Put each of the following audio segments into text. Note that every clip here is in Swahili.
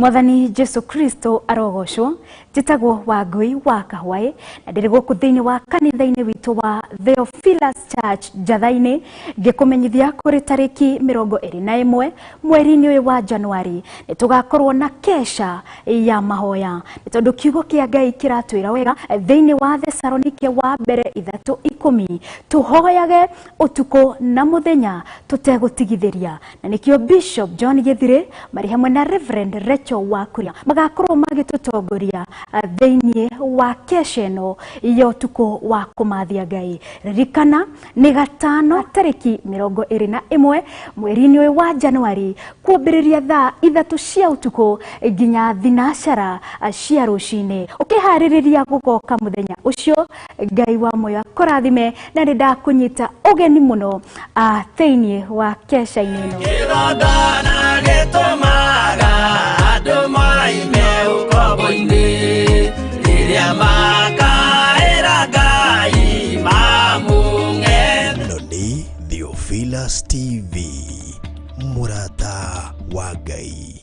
Mwathani Jesu Kristo arogocwo jitagwo Wangui wa Kahwaĩ na ndĩrĩ gũkũ thĩinĩ wa kanitha-inĩ witũ wa Theophilus Church Njathainĩ ngĩkũmenyithia kũrĩ tarĩki 21 mweri-inĩ ũyũ wa Januari nĩ tũgakorwo na kesha ya mahoya nĩ tondũ kiugo kĩa Ngai kĩratwĩra wega thĩinĩ wa Thesalonike wa mbere 3:10 tũhoyage ũtukũ na mũthenya tũtegũtigithĩria na nĩkĩo Bishop John Gĩthirĩ marĩ hamwe na Reverend Rachel Wakuria magakorwo magĩtũtongoria thĩinĩ wa kesha ĩno ya ũtukũ wa kũmathia Ngai. Ririkana nĩ gatano tarĩki 21 mweri-inĩ ũyũ wa Januari kuambĩrĩria thaa 3 cia ũtukũ nginya thinacara cia rũcinĩ. Ũkĩharĩrĩria gũgoka mũthenya ũcio Ngai wa moyo akũrathime na nĩ ndakũnyita ũgeni mũno thĩinĩ wa kesha-inĩ ĩno. Noni Theophilus TV Murata wa Ngai.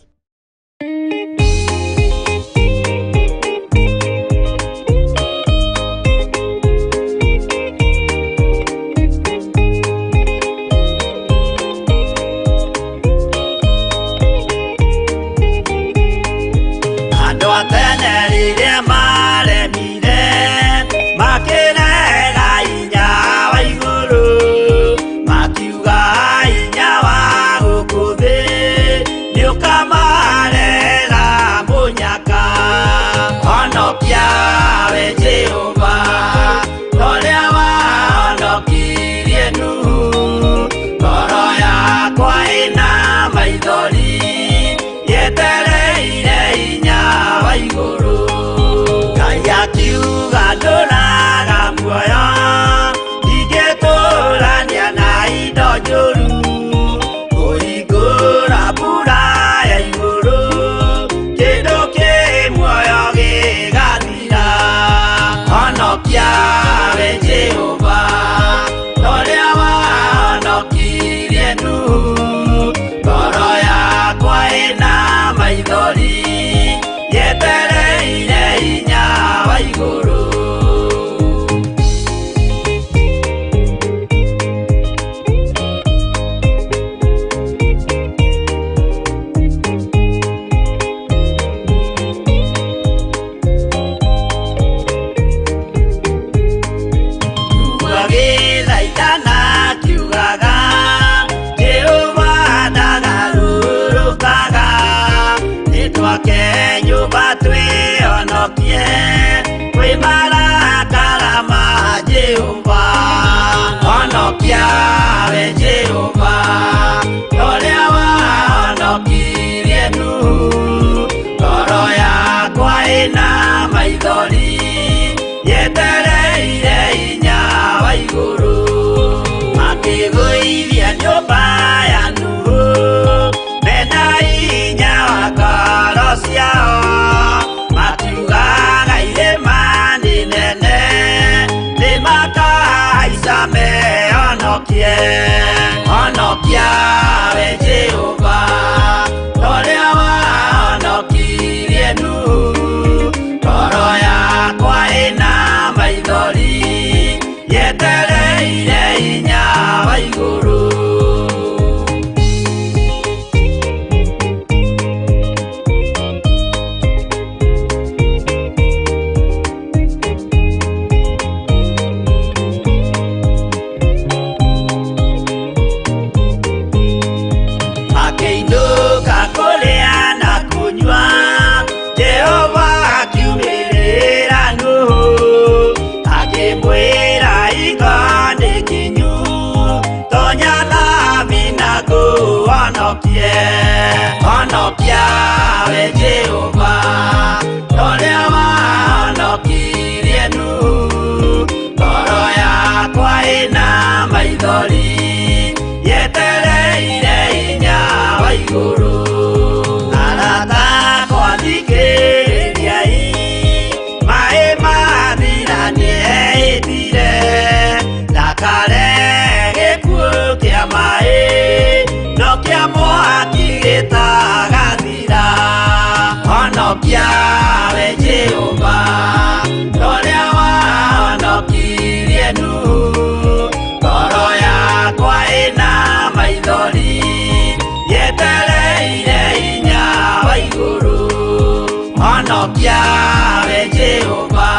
No kia moa kigeta gathira honokia we Jehova toria wahonokirie Nuhu ngoro yakwa ina maithori yetereire hinya wa iguru honokia we Jehova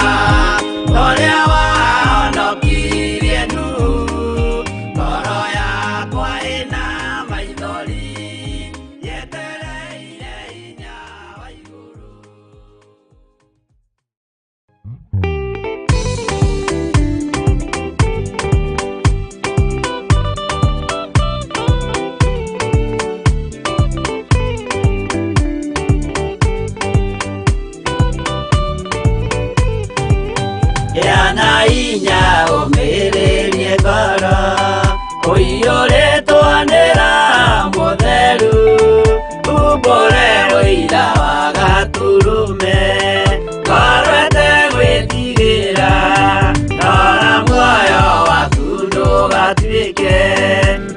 toria wahonokirie Nuhu ngoro yakwa ina maithori yetereire hinya wa iguru. Yana inya umirerie ngoro uiyũrĩtwo nĩra mũtheru umbũre ũira wa gatũrũme ngoro ĩtegwĩtigĩra rora muoyo waku ndũgatuĩke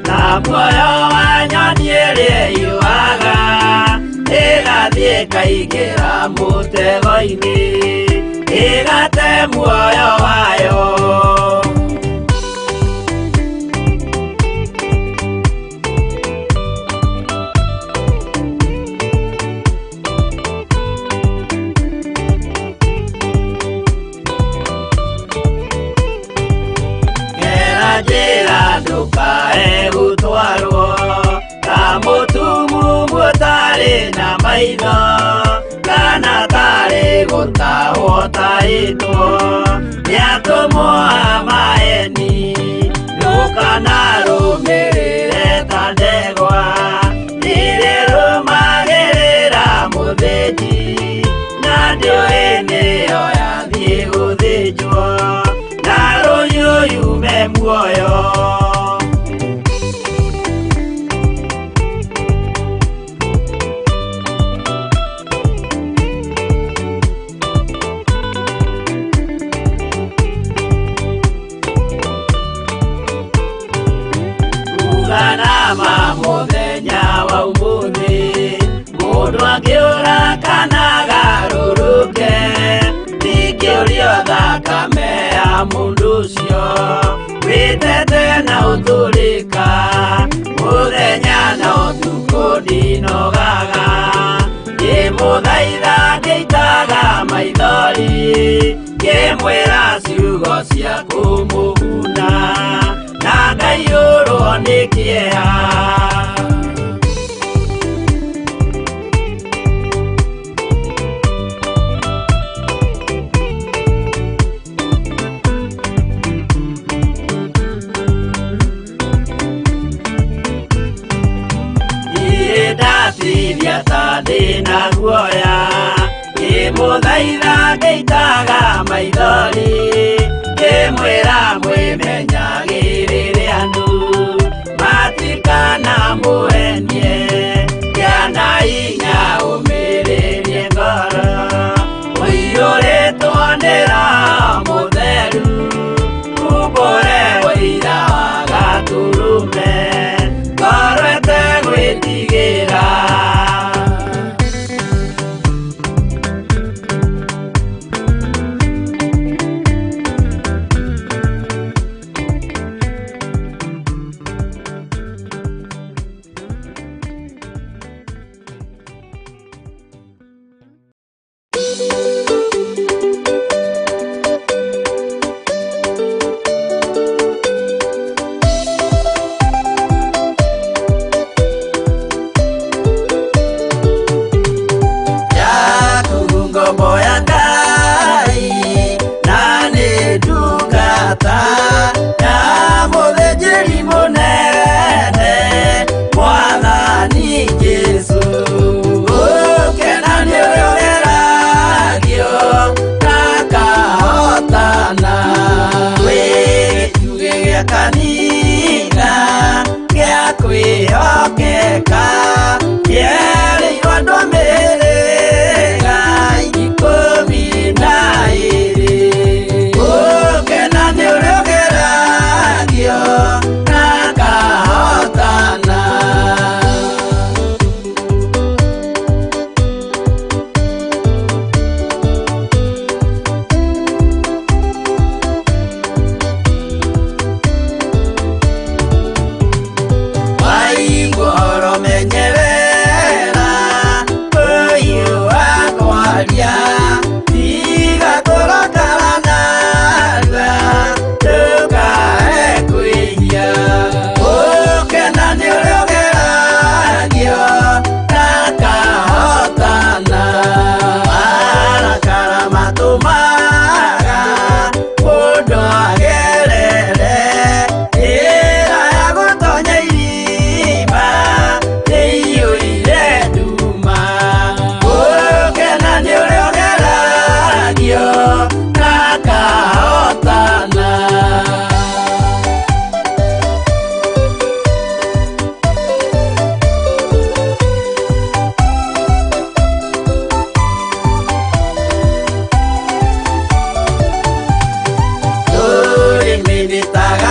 na muoyo wa nyoni ĩrĩa yũaga ĩgathiĩ ĩkaingĩra mũtego-inĩ ĩgate muoyo wayo. Gera njĩra ndũkae gũtwarwo ta mũtumumu ũtarĩ na maitho kana tarĩ gũtahwo tahĩtwo nĩ atũmwo a maeni ndũkanarũmĩrĩre ta ndegwa irĩrũmagĩrĩra mũthĩnji na ndĩũĩ nĩyo yathiĩ gũthĩnjwo na rũhiũ yume muoyo. Uganama mũthenya wa ũmũthĩ mũndũ angĩũra kana garũrũke ndingĩũrio thakame ya mũndũ ũcio wĩtete na ũtũrĩka mũthenya na ũtukũ ndinogaga ngĩmũthaitha ngĩitaga maithori ngĩmwĩra ciugo cia kũmũguna na ngaiyũrwo nĩ kĩeha. Ndatithia ta ndĩna guoya ngĩmũthaitha ngĩitaga maithori ngĩmwĩra mwĩmenyagĩrĩre andũ matikana mũhenie gĩana hinya ũmĩrĩrie ngoro ũiyũrĩtwo nĩra mũtheru umbũre ũira wa gatũrũme ngoro ĩtegwĩtigĩra.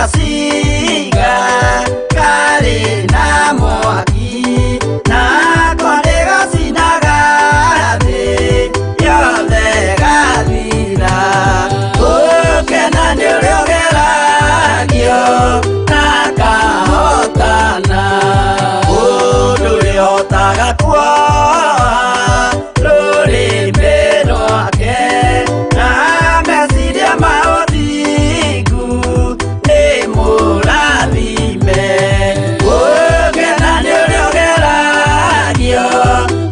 gacinga karĩ na mwaki na konĩ gacinaga thĩ yothe gathira gũkena nĩ ũrĩa ũgeragio na kahotana mũndũ ũrĩhotaga kuoha rũrĩmĩ rwake na meciria ma ũthingu nĩ mũrathime gũkena nĩ ũrĩa ũgeragio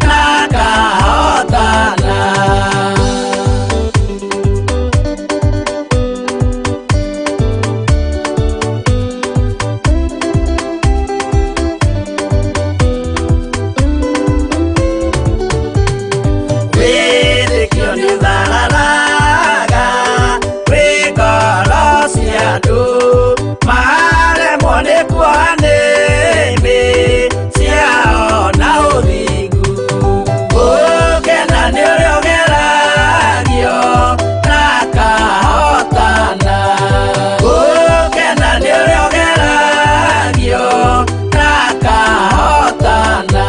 na kahotana. Wĩtĩkio nĩ ũthararaga wĩ ngoro cia andũ maremwo nĩ kuoha nĩmĩ ciao na ũthingu gũkena nĩ ũrĩa ũgeragio na kahotana gũkena nĩ ũrĩa ũgeragio na kahotana.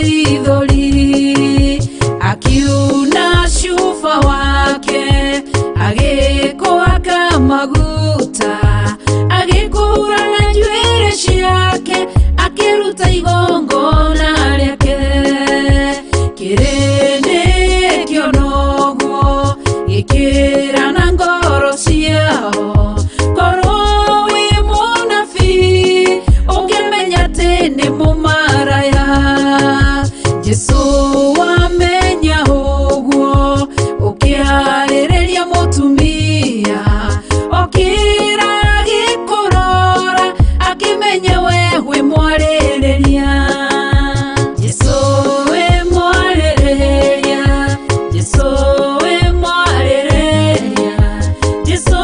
maithori akiuna shufa wake agikuaka maguta agikura na nywele ciake akiruta igongona riake kirene kionogo gikira na ngoro ciao korwo wi munabi ukimenya tene mumaraya Jesu wamenya uguo ukiarĩrĩria mutumia okira gikorora akimenya we wi mwarĩrĩria Jesu we mwarĩrĩria Jesu we mwarĩrĩria Jesu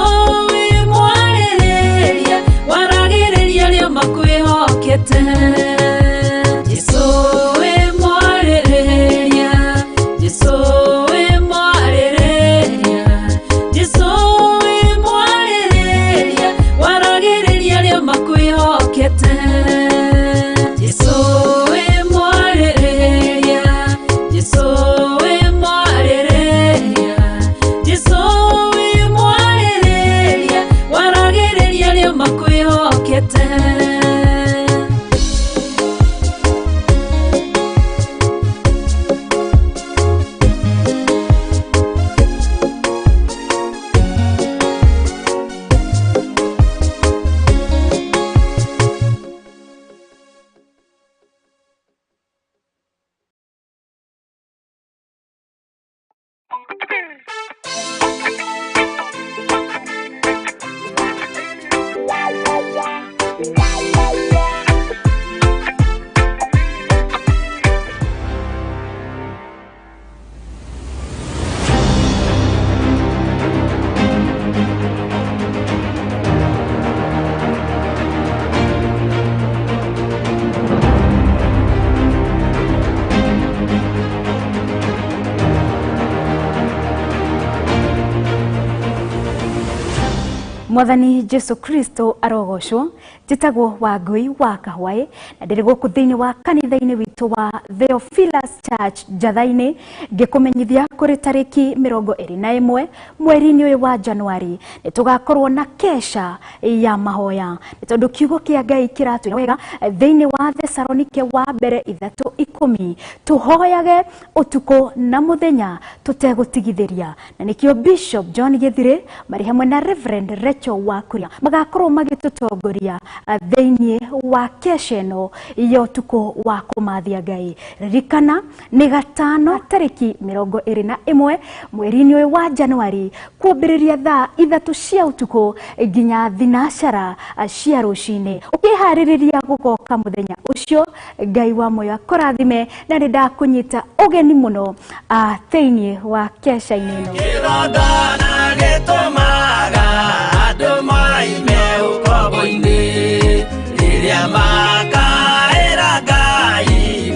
we mwarĩrĩria waragĩrĩria rĩa makwĩhokete Jesu we mwarĩrĩria Jesu we mwarĩrĩria Jesu we mwarĩrĩria waragĩrĩria rĩa makwĩhokete Jesu we mwarĩrĩria Jesu we mwarĩrĩria Jesu we mwarĩrĩria waragĩrĩria rĩa makwĩhokete Mwathani Jesu Kristo arogoshwo jitagwo Wangui wa Kahwae na ndiri guku thiini wa kanitha-ini witu wa Theophilus Church Jathaini ngikumenyithia kuri tariki 21 mweri-ini uyu wa Januari nitugakorwo na kesha ya mahoya nitondu kiugo kia Ngai kiratwira wega thiini wa Thesalonike wa mbere 3:10 tuhoyage utuko na muthenya tutegutigithiria na nikio Bishop John Githire mari hamwe na Reverend Rachel Wakuria magakorwo magitutongoria thiini wa kesheno iyo tuko wa kumathia Ngai ririkana ni gatano tariki 21 mweri-ini uyu wa Januari kuambiriria thaa 3 cia utuko nginya thinashara cia rucini ukihaririria gukoka muthenya ucio Ngai wa moyo akurathime na ndakunyita ugeni muno thiini wa kesha-ini ino kirogana gitumaga andu maime ukobo-ini riria makaira Ngai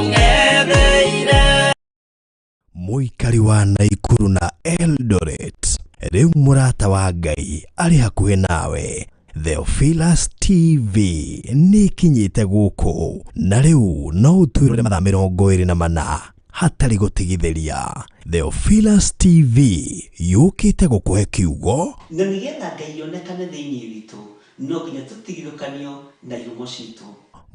mamung'etheire Muikari wa Naikuru na Eldoret riu murata wa Ngai ari hakuhi nawe Theophilus TV ni kinyite guku na riu no utwirire mathaa 24 hatari gutigithiria Theophilus TV yukite gukuhe kiugo na nigetha Ngai yonekane thiini witu no nginya tutigithukanio na ihumo citu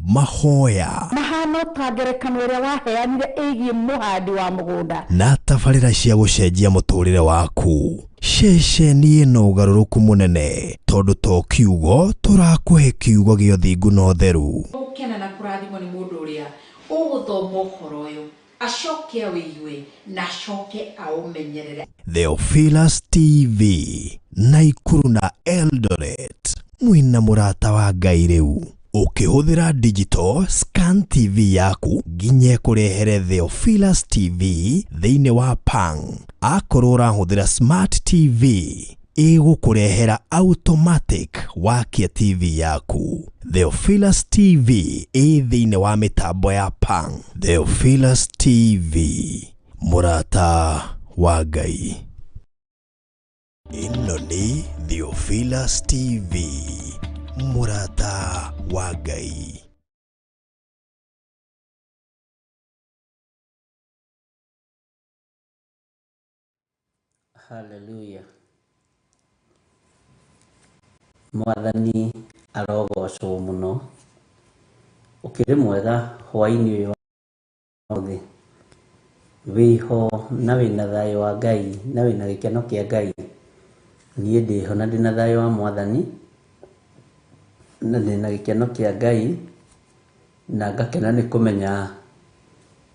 mahoya mahano ta ngerekano iria waheanire igie muhandi wa mugunda na tabarĩra cia gucenjia muturire waku ceceni ĩno ũgarũrũku munene tondu to kiugo turakuhe kiugo gĩa thingu na ũtheru ukena na kurathimwo ni mundu uria uguthoma uhoro uyu acoke awigue na acoke aumenyerere Theophilus TV Naikuru na Eldoret mwina murata wa Ngai riu ukihũthĩra digital scan TV yaku nginye kurehere Theophilus TV thiini wa Pang akorwo urahũthĩra smart TV igukurehera automatic wakia TV yaku Theophilus TV thiini wa mitambo ya Pang Theophilus TV murata wa Ngai ino ni Theophilus TV murata wa Ngai. Hallelujah. Mwathani arogocwo muno. Ukiri mwega hwaini uyu muthi. Wiho na wina thayo wa Ngai na wina gikeno kia Ngai. Nie ndiho na ndina thayo wa Mwathani. Na ndina gikeno kia Ngai. Na ngakena ni kumenya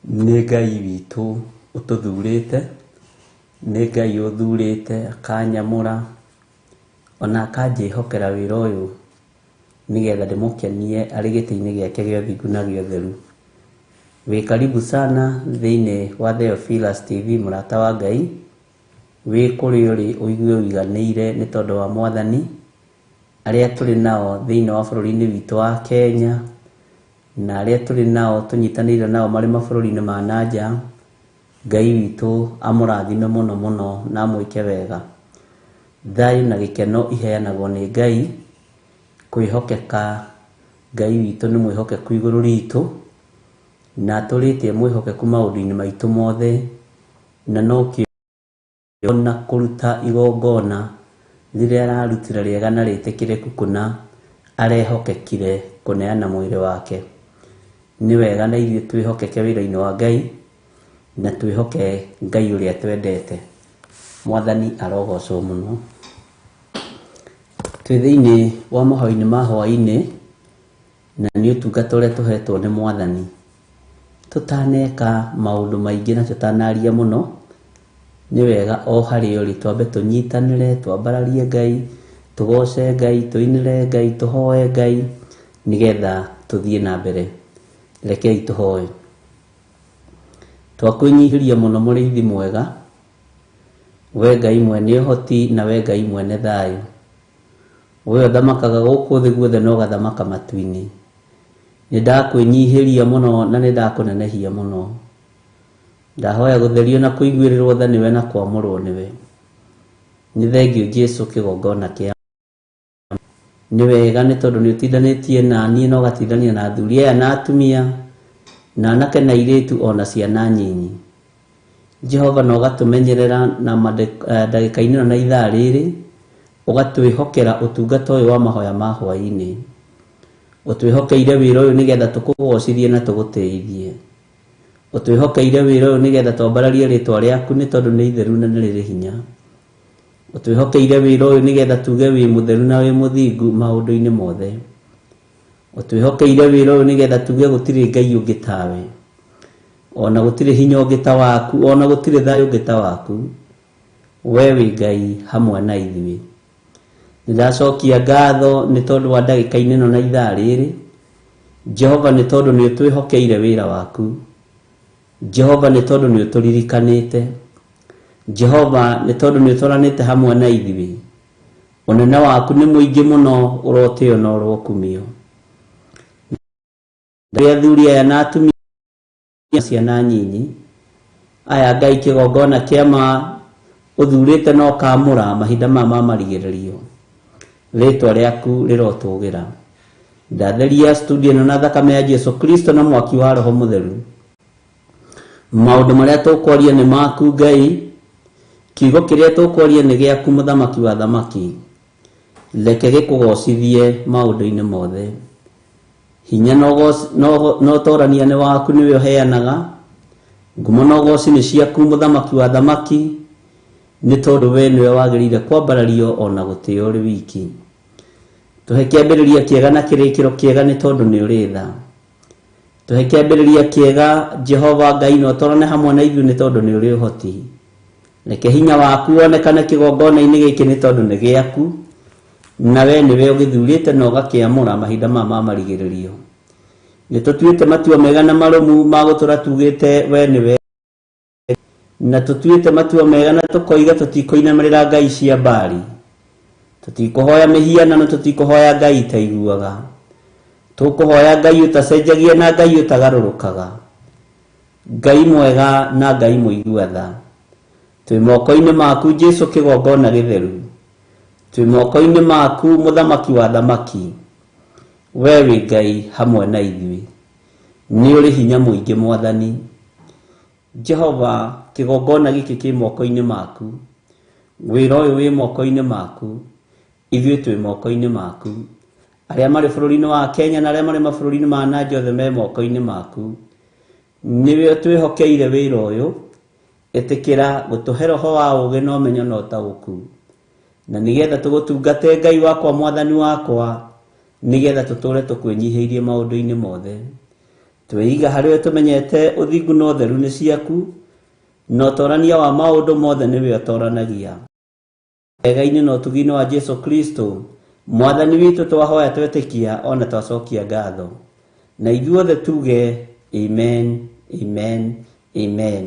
ni Ngai witu ututhurite. Ni Ngai uthurite akanyamura. Ona akanjihokera wira uyu nigetha ndimukenie ari giti-ini giake gia uthingu na gia utheru. Wi karibu sana thiini wa Theophilus TV murata wa Ngai. Wi kuri uri uigue wiganiire ni tondu wa Mwathani aria turi nao thiini wa bururi-ini witu wa Kenya na aria turi nao tunyitanire nao mari mabururi-ini ma nanja. Ngai witu amurathime muno muno na amwike wega. Thayu na gikeno iheanagwo ni Ngai. Kwihokeka Ngai witu ni mwihokeku iguru ritu na turitie mwihokeku maundu-ini maitu mothe na no kiona kuruta igongona riria ararutira riega na ritikireku kuna arehokekire kuneana mwiri wake. Ni wega na ithuĩ twihokeke wira-ini wa Ngai na twihoke Ngai uria twendete. Mwathani arogocwo muno. Twi thiini wa mahoya-ini ma hwaini na ni utungata uria tuhetwo ni Mwathani. Tutaneka maundu maingi na tutanaria muno. Ni wega o hari uri twambe tunyitanire twambararie Ngai, tugoce Ngai, tuinire Ngai, tuhoe Ngai nigetha tuthie na mbere. Rekei tuhoe. Twakwinyihiria muno muriithi mwega. We Ngai mwene uhoti na we Ngai mwene thayu. We thamakaga guku thi guothe no gathamaka matu-ini. Ni ndakwinyihiria muno na ni ndakunenehia muno. Ndahoya gutherio na kuiguirirwo tha niwe na kwamurwo niwe. Ni thengio Jesu kigongona kia. Ni wega ni tondu ni utindanitie na nie no gatindania na athuri aya na atumia na anake na iritu ona ciana nyinyi. Jehova no gatumenyerera na ndagika-ini na ithaa riri ugatwihokera utungata uyu wa mahoya ma hwaini. Utwihokeire wira uyu nigetha tukugocithie na tugutiithie. Utwihokeire wira uyu nigetha twambararie ritwa riaku ni tondu ni itheru na ni riri hinya. Utwihokeire wira uyu nigetha tuge wi mutheru na wi muthingu maundu-ini mothe. Utwihokeire wira uyu nigetha tuge gutiri Ngai ungi tawe. Ona gutiri hinya ungi ta waku, ona gutiri thayu ungi ta waku. We wi Ngai hamwe na ithuĩ. Nĩndacokia ngatho nĩ tondũ wa ndagĩka-inĩ ĩno na ithaa rĩrĩ. Jehova nĩ tondũ nĩ ũtwĩhokeire wĩra waku. Jehova nĩ tondũ nĩ ũtũririkanĩte. Jehova nĩ tondũ nĩ ũtũranĩte hamwe na ithuĩ. Ũnene waku nĩ mũingĩ mũno ũrotĩo na ũrokumio. Rĩrĩa athuri aya na atumia ciana nyinyi aya Ngai kĩgongona kĩama uthurite no kamura mahinda ma marigĩrĩrio. Ritwa riaku rirotũgĩra. Ndatheria studio na thakame ya Jesu Kristo na mwaki wa Roho Mutheru. Maundu maria tukwaria ni maku Ngai. Kiugo kiria tukwaria ni giaku muthamaki wa thamaki. Reke gikugocithie maundu-ini mothe. Hinya no torania ni waku niwe uheanaga. Ngumo no goci ni ciaku muthamaki wa thamaki. Ni tondu we niwe wagirire kwambarario ona gutio uri wiki. Tuhe kiambiriria kiega na kirikiro kiega ni tondu ni uri tha. Tuhe kiambiriria kiega Jehova Ngai no torane hamwe na ithuĩ ni tondu ni uri uhoti. Reke hinya waku wonekane kigongona-ini giki ni tondu ni giaku. Na we niwe ugithurite na ugakiamura mahinda ma marigĩrĩrio. Ni tutuite matua mega na marumu ma gutura tugite we niwe. Na tutuite matua mega na tukoiga tutikoinamirira ngai cia mbari. Tutikuhoya mihiana na tutikuhoya ngai taiguaga. Tukuhoya ngai utacenjagia na ngai utagarurukaga. Ngai mwega na ngai muigua tha. Twi moko-ini maku Jesu kigongona githeru. Twi moko-ini maku muthamaki wa thamaki. We wi Ngai hamwe na ithuĩ. Ni uri hinya muingi Mwathani. Jehova kigongona giki ki moko-ini maku. wĩra ũyũ wĩ moko-inĩ maku, ithuĩ twĩ moko-inĩ maku, arĩa marĩ bũrũri-inĩ wa Kenya na arĩa marĩ mabũrũri-inĩ ma na nja othe me moko-inĩ maku. Nĩwe twĩhokeire wĩra ũyũ, ĩtĩkĩra gũtũhe roho wa ũũgĩ na ũmenyo na ũtaũku, na nĩgetha tũgũtungate Ngai wakwa Mwathani wakwa, nĩgetha tũtũre tũkwĩnyihĩirie maũndũ-inĩ mothe. Twĩiga harĩwe tũmenyete ũthingu na ũtheru nĩ ciaku, na ũtorania wa maũndũ mothe nĩwe ũtoranagia. Wega-inĩ na ũtugi-inĩ wa Jesu Kristo, Mwathani witũ twahoya twetĩkia ona twacokia ngatho. Na ithuothe tuge amen, amen, amen.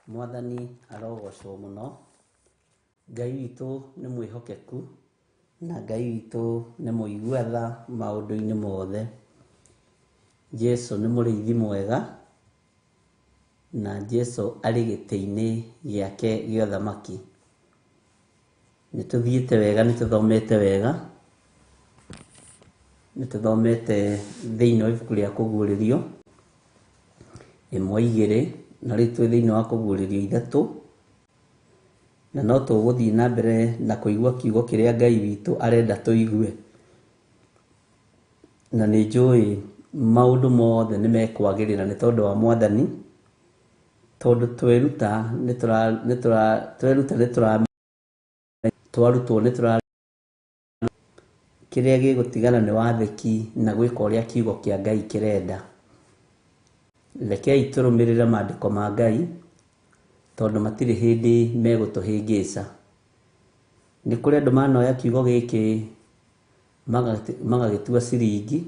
Mwathani arogocwo muno. Ngai witũ nĩ mwĩhokeku na Ngai witũ nĩ mũigua tha maũndũ-inĩ mothe. Jesu nĩ mũrĩithi mwega na Jesu arĩ gĩtĩ-inĩ gĩake gĩa ũthamaki. Nĩtũthiĩte wega, nĩtũthomete wega, nĩtũthomete thĩinĩ wa ibuku rĩa kũguũrĩrio 1-2 na rĩu twĩ thĩinĩ wa kũguũrĩrio 3, na no tũgũthiĩ na mbere na kũigua kiugo kĩrĩa Ngai witũ arenda tũigue. Na nĩ njũĩ maũndũ mothe nĩ mekwagĩrĩra nĩ tondũ wa Mwathani, tondũ twerutwo kĩrĩa gĩgũtigana nĩ wathĩki na gwĩka ũrĩa kiugo kĩa Ngai kĩrenda. Rekei tũrũmĩrĩre maandĩko ma Ngai tondũ matirĩ hĩndĩ megũtũhĩngĩca. Nĩ kũrĩ andũ manoya kiugo gĩkĩ magagĩtua ciringi,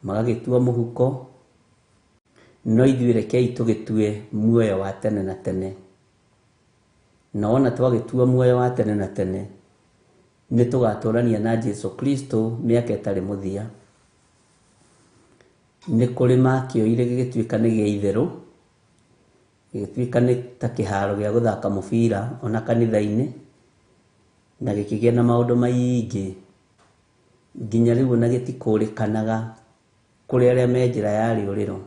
magagĩtua mũhuko, no ithuĩ rekei tũgĩtue muoyo wa tene na tene. Na wona twagĩtua muoyo wa tene na tene, nĩ tũgatũrania na Jesu Kristo mĩaka ĩtarĩ mũthia. Nĩ kũrĩ makĩoire gĩgĩtuĩka nĩ gĩa itherũ, gĩgĩtuĩka nĩ ta kĩharo gĩa gũthaka mũbira ona kanitha-inĩ, na gĩkĩgĩa na maũndũ maingĩ nginya rĩu ona gĩtikũrĩkanaga kũrĩ arĩa me njĩra ya rĩũrĩro.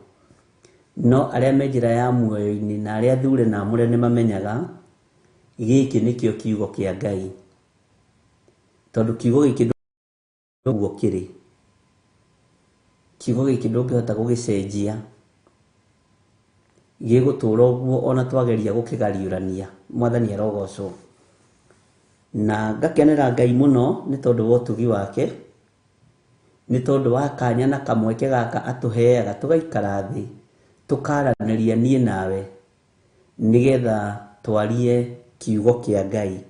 No arĩa me njĩra ya muoyo-inĩ na arĩa thure na amũre nĩ mamenyaga gĩkĩ nĩkĩo kiugo kĩa Ngai. Tondũ kiugo gĩkĩ ndũguo kĩrĩ, kiugo gĩkĩ ndũngĩhota gũgĩcenjia, gĩgũtũũra ũguo ona twageria gũkĩgariũrania. Mwathani arogocwo. Na ngakenera Ngai mũno nĩ tondũ wa ũtugi wake, nĩ tondũ wa kanya na kamweke gaka atũheaga tũgaikara thĩ tũkaranĩria niĩ nawe nĩgetha twarie kiugo kĩa Ngai.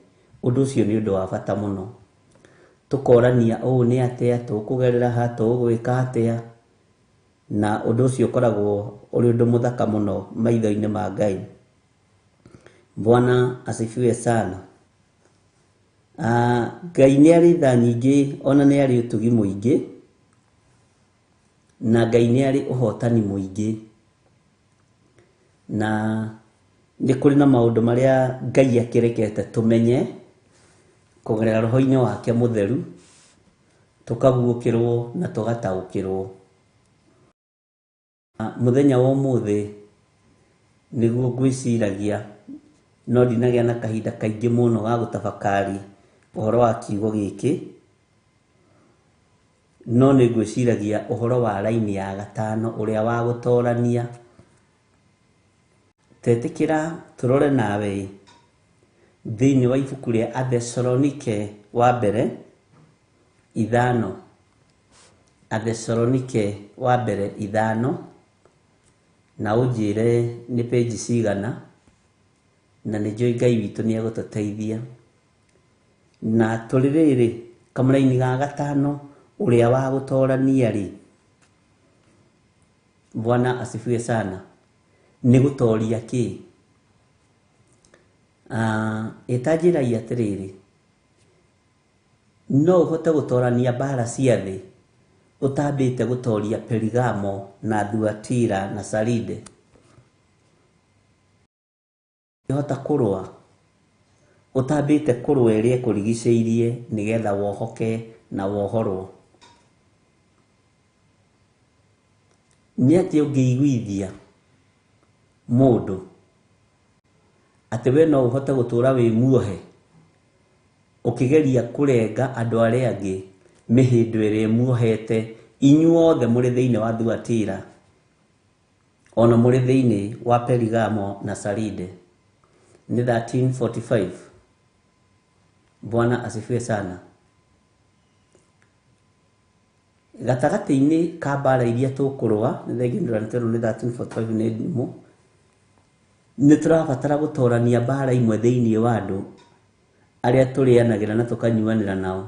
Ũndũ ũcio nĩ ũndũ wa bata mũno. Tũkorania ũũ nĩ atĩa, tũkũgerera ha, tũgwĩka atĩa, na ũndũ ũcio ũkoragwo ũrĩ ũndũ mũthaka mũno maitho-inĩ ma Ngai. Bwana asifiwe sana. Ngai nĩ arĩ tha nyingĩ, ona nĩ arĩ ũtugi mũingĩ, na Ngai nĩ arĩ ũhotani mũingĩ, na nĩ kũrĩ na maũndũ marĩa Ngai akĩrekete tũmenye kũgerera roho-inĩ wake mũtheru, tũkaguũkĩrwo na tũgataũkĩrwo. Mũthenya wa ũmũthĩ nĩguo ngwĩciragia, no ndinagĩa na kahinda kaingĩ mũno ga gũtabakari ũhoro wa kiugo gĩkĩ, no nĩ ngwĩciragia ũhoro wa raini ya 5 ũrĩa wa gũtoorania. Tetĩkĩra tũrore nawe thĩinĩ wa ibuku rĩa Athesalonike wa mbere 5, Athesalonike wa mbere 5, na ũnjĩre nĩ page cigana, na nĩ njũĩ Ngai witũ nĩ egũtũteithia. Na tũrĩ rĩrĩ kamũra-inĩ ga 5 ũrĩa wa gũtoorania rĩ, Bwana asifiwe sana. Nĩ gũtooria kĩ? Ĩtanjĩragia atĩrĩrĩ, no ũhote gũtoorania mbara cia thĩ ũtambĩte gũtooria Perigamo na Thuatira na Saride. Ũhota kũrũa ũtambĩte kũrũa ĩrĩa ĩkũrigicĩirie nĩgetha wohoke na wohorwo. Nĩ atĩ ũngĩiguithia mũndũ atĩ we no ũhote gũtũũra wĩ muohe ũkĩgeria kũrenga andũ arĩa angĩ mĩhĩndo ĩrĩa muohete, inyuothe mũrĩ thĩinĩ wa Thuatira, ona mũrĩ thĩinĩ wa Perigamo na Saride. Nĩ 13:45. Bwana asifiwe sana. Gatagatĩ-inĩ ka mbara iria tũkũrũa, nĩ 13:45 nĩ ndimũ, nĩ tũrabatara gũtoorania mbara imwe thĩinĩ wa andũ arĩa tũrĩanagĩra na tũkanyuanĩra nao.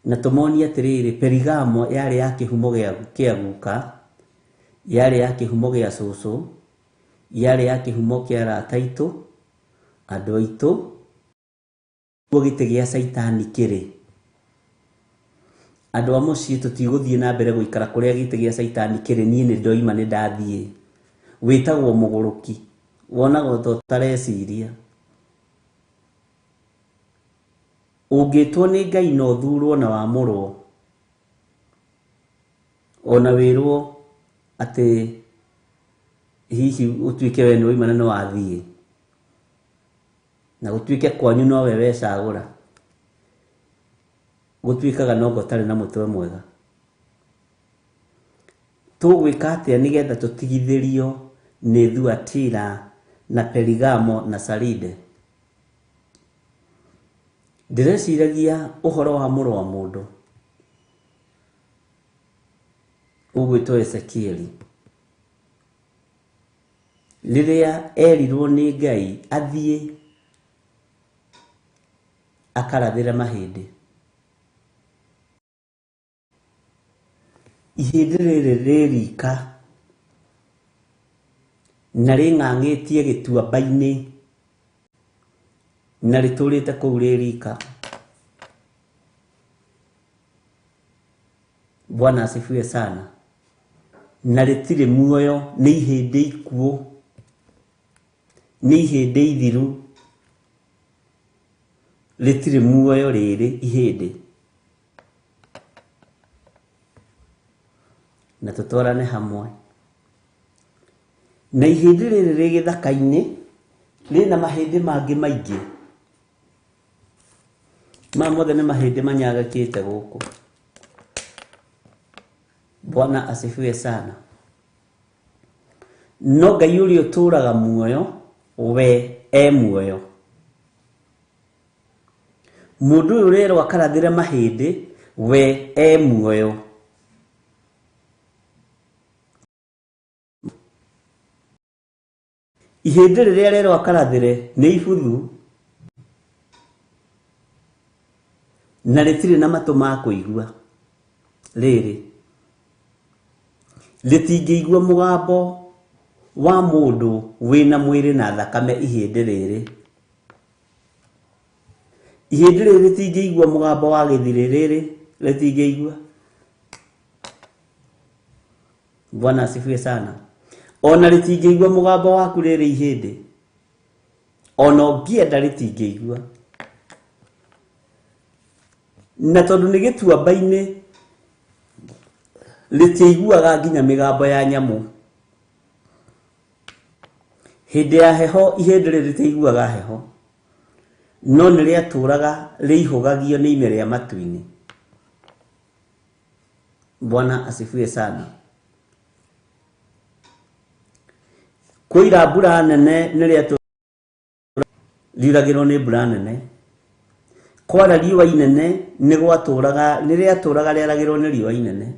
Na tũmonie atĩrĩrĩ, Perigamo yarĩ ya kĩhumo gĩa guka, yarĩ ya kĩhumo gĩa cũcũ, yarĩ ya kĩhumo kĩa arata aitũ, andũ aitũ, gĩtĩ gĩa Saitani kĩrĩ. Andũ a mũciĩ tũtigũthiĩ na mbere gũikara kũrĩa gĩtĩ gĩa Saitani kĩrĩ. Niĩ nĩ ndoima nĩ ndathiĩ. Wĩtagwo mũgũrũki, wonaga ta ũtareciria. Ũngĩtwo nĩ Ngai na ũthurwo na wamũrwo, ona wĩrwo atĩ hihi ũtuĩke we nĩ woima na nĩ wathiĩ, na gũtuĩke kwanyu no we wecagũra, gũtuĩkaga no gũtarĩ na mũtwe mwega. Tũgwĩka atĩa nĩgetha tũtigithĩrio nĩ Thuatira na Perigamo na Saride? Ndĩreciragia ũhoro wa mũrũ wa mũndũ ũgwĩtwo Ezekieli, rĩrĩa erirwo nĩ Ngai athiĩ akarathĩre mahĩndĩ. Ihĩndĩ rĩrĩ rĩrika na rĩng'ang'ĩtie gĩtuamba-inĩ na rĩtũrĩte kũu rĩrika. Bwana asifiwe sana. Na rĩtirĩ muoyo, nĩ ihĩndĩ ikuũ, nĩ ihĩndĩ ithiru, rĩtirĩ muoyo rĩrĩ ihĩndĩ. Na tũtwarane hamwe. Na ihĩndĩ rĩrĩ rĩ gĩthaka-inĩ rĩna mahĩndĩ mangĩ maingĩ. Mothe nĩ mahĩndĩ manyagakĩte gũkũ. Bwana asifiwe sana. No Ngai ũrĩa ũtũraga muoyo, we muoyo. Mũndũ ũyũ rero akarathĩre mahĩndĩ, we muoyo. Ihĩndĩ rĩrĩa rero akarathĩre nĩ ibuthu na rĩtirĩ na matũ ma kũigua. Rĩrĩ rĩtingĩigua mũgambo wa mũndũ wĩna mwĩrĩ na thakame. Ihĩndĩ rĩrĩ rĩtingĩigua mũgambo wa gĩthirĩ. Rĩrĩ rĩtingĩigua. Bwana asifiwe sana. Ona rĩtingĩigua mũgambo waku. Rĩrĩ ihĩndĩ ona ũngĩenda rĩtingĩigua. Na tondũ nĩ gĩtuamba-inĩ rĩtiiguaga nginya mĩgambo ya nyamũ. Hĩndĩ ya heho ihĩndĩ rĩrĩ rĩtiiguaga heho, no nĩ rĩatũraga rĩihũgagio nĩ ime rĩa matu-inĩ. Bwana asifiwe sana. Kwĩra mbura nene nĩ rĩuragĩrwo nĩ mbura nene. Kwara riũa inene nĩ rĩatũraga rĩaragĩrwo nĩ riũa inene.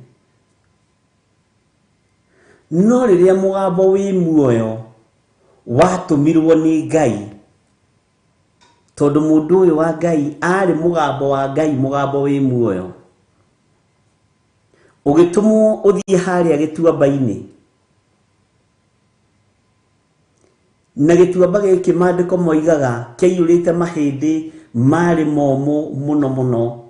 No rĩrĩa mũgambo wĩ muoyo watũmirwo nĩ Ngai, tondũ mũndũ ũyũ wa Ngai arĩ mũgambo wa Ngai, mũgambo wĩ muoyo, ũgĩtũmwo ũthiĩ harĩa gĩtuamba-inĩ. Na gĩtuamba gĩkĩ maandĩko moigaga kĩaiyũrĩte mahĩndĩ marĩ momũ mũno mũno.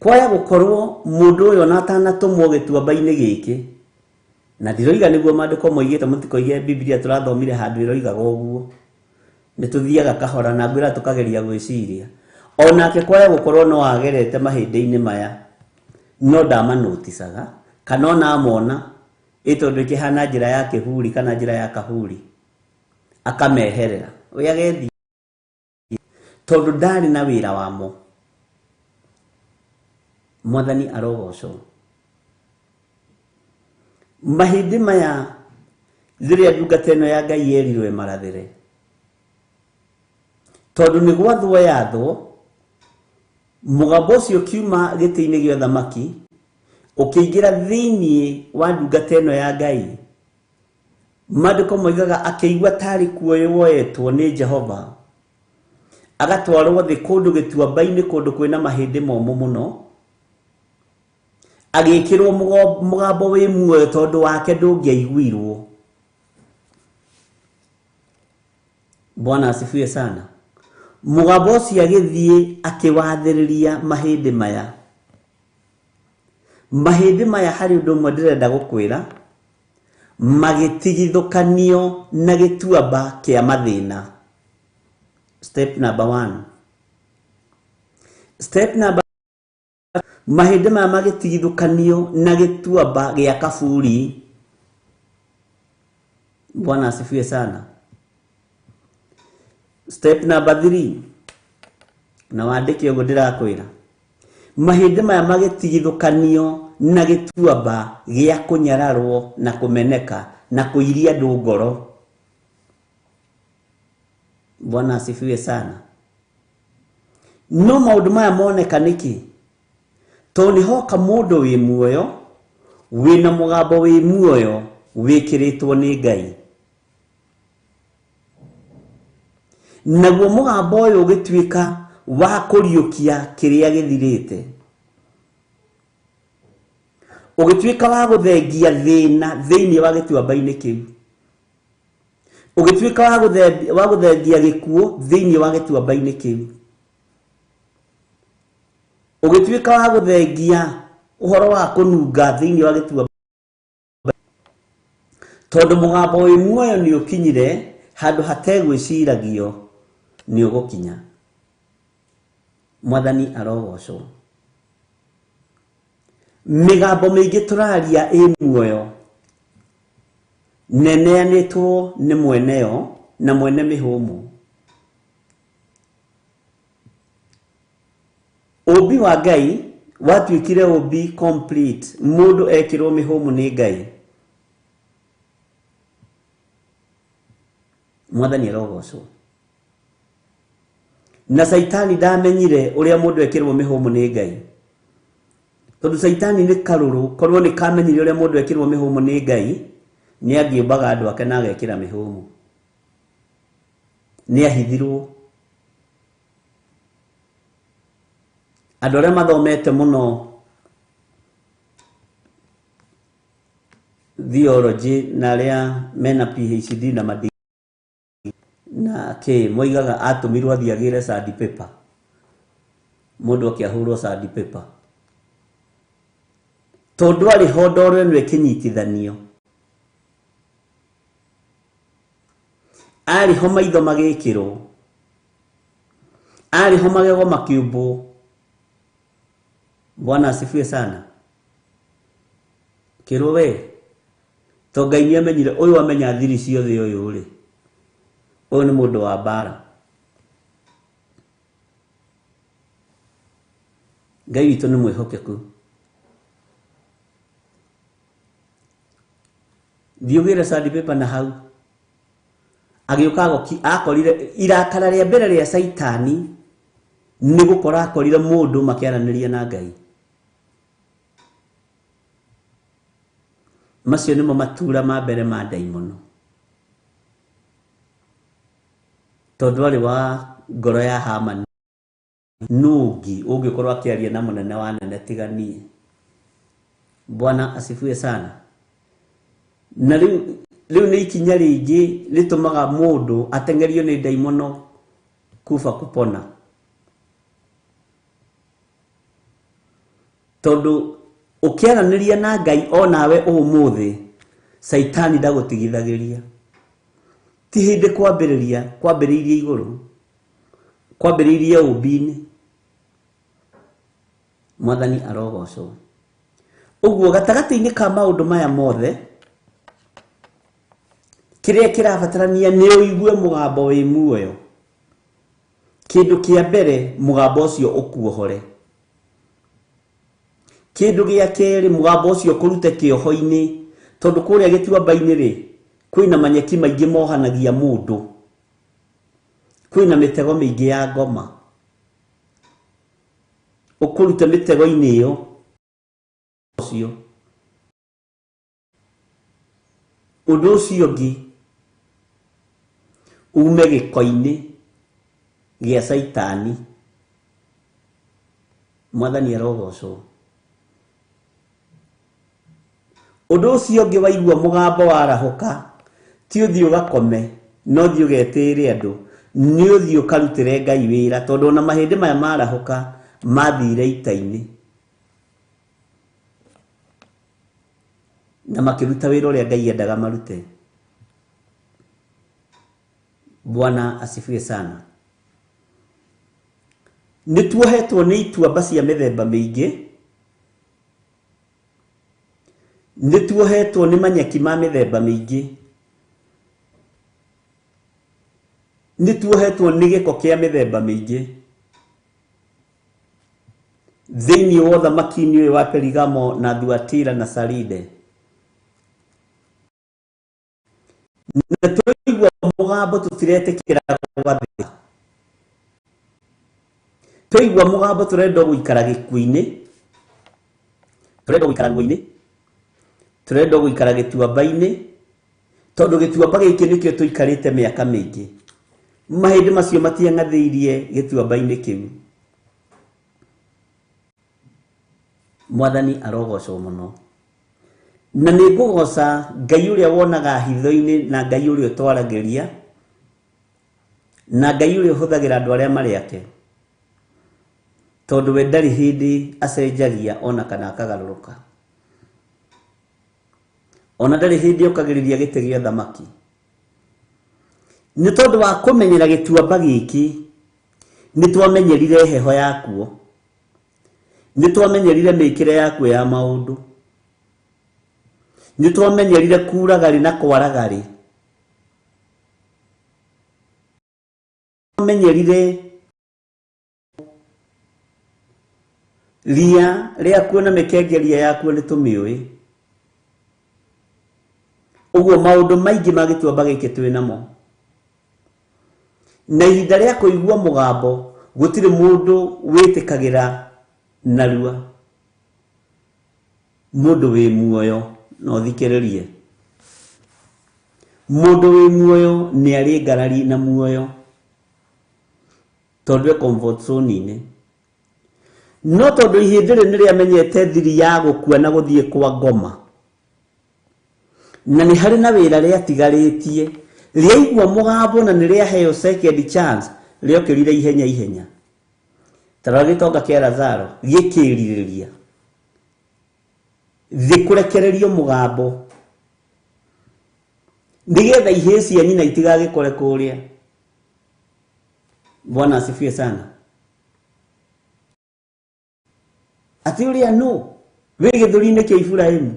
Kwaya gũkorwo mũndũ ũyũ ona atanatũmwo gĩtuamba-inĩ gĩkĩ, na ndiroiga nĩguo maandĩko moigĩte, mũtikoige Biblia tũrathomire handũ ĩroigaga ũguo. Nĩ tũthiaga kahora na ngwĩra tũkageria gwĩciria. Onake kwaya gũkorwo no agerete mahĩndĩ-inĩ maya, no ndamanũticaga kana ona amona tondũ ĩkĩhana njĩra ya kĩhuri kana njĩra ya kahuri, akameherera. We agethi tondũ ndarĩ na wĩra wamo. Mwathani arogocwo. Mahĩndĩ maya rĩrĩa ndungata ĩno ya Ngai yerirwo marathĩre, tondũ nĩ gwathwo yathwo, mũgambo ũcio kiuma gĩtĩ-inĩ gĩa ũthamaki ũkĩingĩra thĩinĩ wa ndungata ĩno ya Ngai. Maandĩko moigaga akĩigua tarĩ kuoyo woetwo nĩ Jehova, agatwarwo thĩ kũndũ gĩtuamba-inĩ, kũndũ kwĩna mahĩndĩ momũ mũno, agikirwo mugambo wi muoyo tondu wake ndungiaiguirwo. Bwana asifiwe sana. Mugambo ucio agithie akiwathiriria mahindi maya hari undu mwe ndirenda gukwira magitigithukanio na gituamba kia mathina. Step number 1. Step number mahindi maya magitigithukanio na gituamba gia kaburi. Bwana asifiwe sana. Step number 3. Na wandike ugo ndirakwira. Mahindi maya magitigithukanio na gituamba gia kunyararwo na kumeneka na kuiria andu ngoro. Bwana asifiwe sana. No maundu maya moneka niki? To ni hoka mundu wi muoyo, wina mugambo wi muoyo, wikiritwo ni Ngai. Naguo mugambo uyu ugituika wa kuriukia kiria githirite. Ugituika wa guthengia thina thiini wa gituamba-ini kiu. Ugituika wa guthengia gikuo thiini wa gituamba-ini kiu. Ugituika wa guthengia uhoro wa kununga thiini wa gituamba. Tondu mugambo wi muoyo ni ukinyire handu hategwiciragio ni ugukinya. Mwathani arogocwo. Migambo mingi turaria i muoyo neneanitwo ni mweneo na mwene mihumu. Ubi wa Ngai watuikire ubi complete, mundu ekirwo mihumu ni Ngai. Mwathani arogocwo. Na Saitani ndamenyire uria mundu ekirwo mihumu ni Ngai. Tondu Saitani ni karuru, korwo ni kamenyire uria mundu ekirwo mihumu ni Ngai, ni angiumbaga andu ake na agekira mihumu. Ni ahithirwo. Andu aria mathomete muno theology na aria mena PhD na madigiri na moigaga atumirwo athiagire sandpaper. Mundu akiahurwo sandpaper. Tondu ari ho ndoro ino ikinyitithanio. Ari ho maitho magikirwo. Ari ho magego makiumbo. Bwana asifiwe sana. Kirowe to Ngai ni amenyire uyu amenya thiri ciothe uyu ri. Uyu ni mundu wa bara. Ngai witu ni mwihokeku. Thiugire sandpaper na hau. Agiuka akorire irakara ria mbere ria Saitani ni gukora akorire mundu makiaraniria na Ngai. Macio nimo matura ma mbere ma daimono. Tondu ari wa ngoro ya Hamani nugi ungikorwo akiaria na munene wa nene tiganie. Bwana asifiwe sana. Na riu ni ikinya ringi ritumaga mundu atengerio ni daimono kufa kupona. Tondu ukiaraniria na Ngai onawe umuthi Saitani ndagutigithagiria. Ti hindi kwambiririe iguru, kwambiririe ubini. Mwathani arogocwo. Uguo gatagati-ini ka maundu maya mothe kiria kirabatarania ni uigue mugambo wi muoyo. Kindu kia mbere mugambo ucio ukuohore. Kindu gia keri mugambo ucio kurute kioho-ini, tondu kuria gituamba-ini ri kwina manyeki maingi mohanagia mundu. Kwina mitego mingi ya ngoma. Ukurute mitego-ini iyo ucio. Undu ucio ngi ume giko-ini gia Saitani. Mwathani arogocwo. Undu ucio ungi waigua mugambo warahuka ti uthio gakome no thio getire andu ni uthio karutire Ngai wira tondu na mahindi maya marahuka mathire itaini na makiruta wira uria Ngai endaga marute. Bwana asifiwe sana. Nituohetwo ni ituamba cia mithemba mingi, nituohetwo ni manyeki ma mithemba mingi, nituohetwo ni giko kia mithemba mingi thiini wa uthamaki-ini uyu wa Perigamo na Thuatira na Saride. Na tuigua mugambo tutiretikira gwathika, tuigua mugambo turenda guikara gikuini, turenda guikara ngui-ini, turenda guikara gituamba-ini tondu gituamba giki nikio tuikarite miaka mingi. Mahindi macio matiangathiirie gituamba-ini kiu. Mwathani arogocwo muno. Na nĩ ngũgoca Ngai ũrĩa wonaga hitho-inĩ na Ngai ũrĩa ũtwarageria na Ngai ũrĩa ũhũthagĩra andũ arĩa marĩ ake, tondũ we ndarĩ hĩndĩ acenjagia ona kana akagarũrũka, ona ndarĩ hĩndĩ okagĩrĩria gĩtĩ gĩa ũthamaki. Nĩ tondũ wa kũmenyera gĩtuamba gĩkĩ nĩ twamenyerire heho yakuo, nĩ twamenyerire mĩkĩre yakuo ya maũndũ, nĩ twamenyerire kuragari na kwaragari, twamenyerire ria rĩakuo na mĩkengeria yakuo nĩ tũmĩũĩ. Ũguo maũndũ maingĩ ma gĩtuamba gĩkĩ twĩ namo, na ihinda rĩa kũigua mũgambo gũtirĩ mũndũ wĩtĩkagĩra narua. Mũndũ wĩ muoyo no thikĩrĩrie, mũndũ wĩ muoyo nĩ arĩ ngarari na muoyo tondu e comfort zone-inĩ, no tondu ihĩndĩ rĩ nĩ rĩamenyete thiri ya gũkua na gũthiĩ kwa ngoma, na nĩ harĩ na wĩra rĩatigarĩtie, rĩaigua mũgambo na nĩ rĩaheo second chance, rĩokĩrire ihenya ihenya. Tarora gĩtonga kĩa Lazaro gĩkĩrirĩria thikũrekererio mũgambo nigetha ihĩĩ cia nyina itigagĩkore kũrĩa. Bwana asifiwe sana. Ati ũrĩa nũ wĩ gĩthũri-inĩ kĩa Iburahĩmu,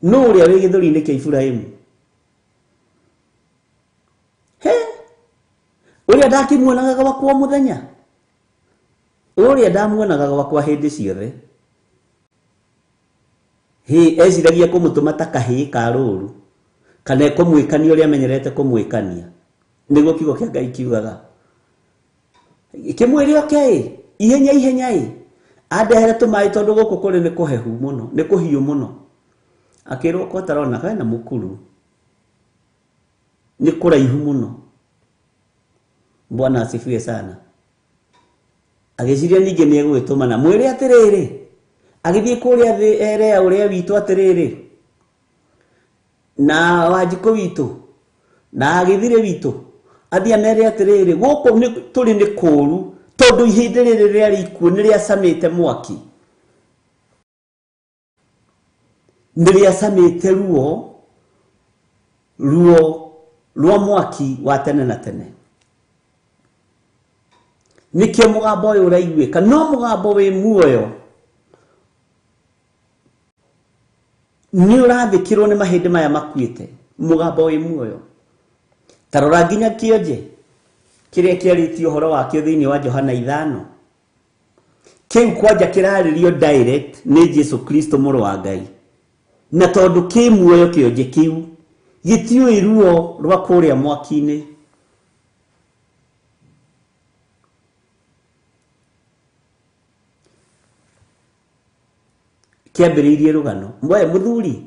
nũ ũrĩa wĩ gĩthũri-inĩ kĩa Iburahĩmu? He, ũrĩa ndakimuonaga gwakwa mũthenya, ũrĩa ndamuonaga gwakwa hĩndĩ ciothe. Eciragia kũmũtũma ta kahĩĩ ka rũũru kana kũmwĩkania ũrĩa amenyerete kũmwĩkania, nĩguo kiugo kĩa Ngai kiugaga. Kĩmwĩre oke ihenya ihenya andehere tũmaĩ tondũ gũkũ kũrĩ nĩ kũhehu mũno, nĩ kũhiũ mũno. Akĩrwo ko tarona kana mũkuru nĩ kũraihu mũno. Bwana asifiwe sana. Agĩciria ningĩ nĩ egũgĩtũma na mwĩre atĩrĩrĩ, agĩthiĩ kũrĩa thĩ erea ũrĩa witũ atĩrĩrĩ, na Wanjikũ witũ na agĩthire witũ athiĩ amere atĩrĩrĩ, gũkũ tũrĩ nĩ kũũru tondu ihĩndĩ rĩrĩ rĩarĩ ikuũ nĩ rĩacamĩte mwaki, nĩ rĩacamĩte ruo rwa mwaki wa tene na tene. Nĩkĩo mũgambo ũyũ ũraiguĩka, no mũgambo wĩ muoyo nĩ ũrathikĩrwo nĩ mahĩndĩ maya makuĩte, mũgambo wĩ muoyo. Tarora nginya kĩonje kĩrĩa kĩarĩtio ũhoro wakĩo thĩinĩ wa Johana 5, kĩu kwanja kĩrarĩrio direct nĩ Jesu Kristo mũrũ wa Ngai, na tondũ kĩ muoyo kĩonje kĩu gĩtiũĩ ruo rwa kũrĩa mwaki-inĩ. Kĩambĩrĩirie rũgano mwe mũthuri,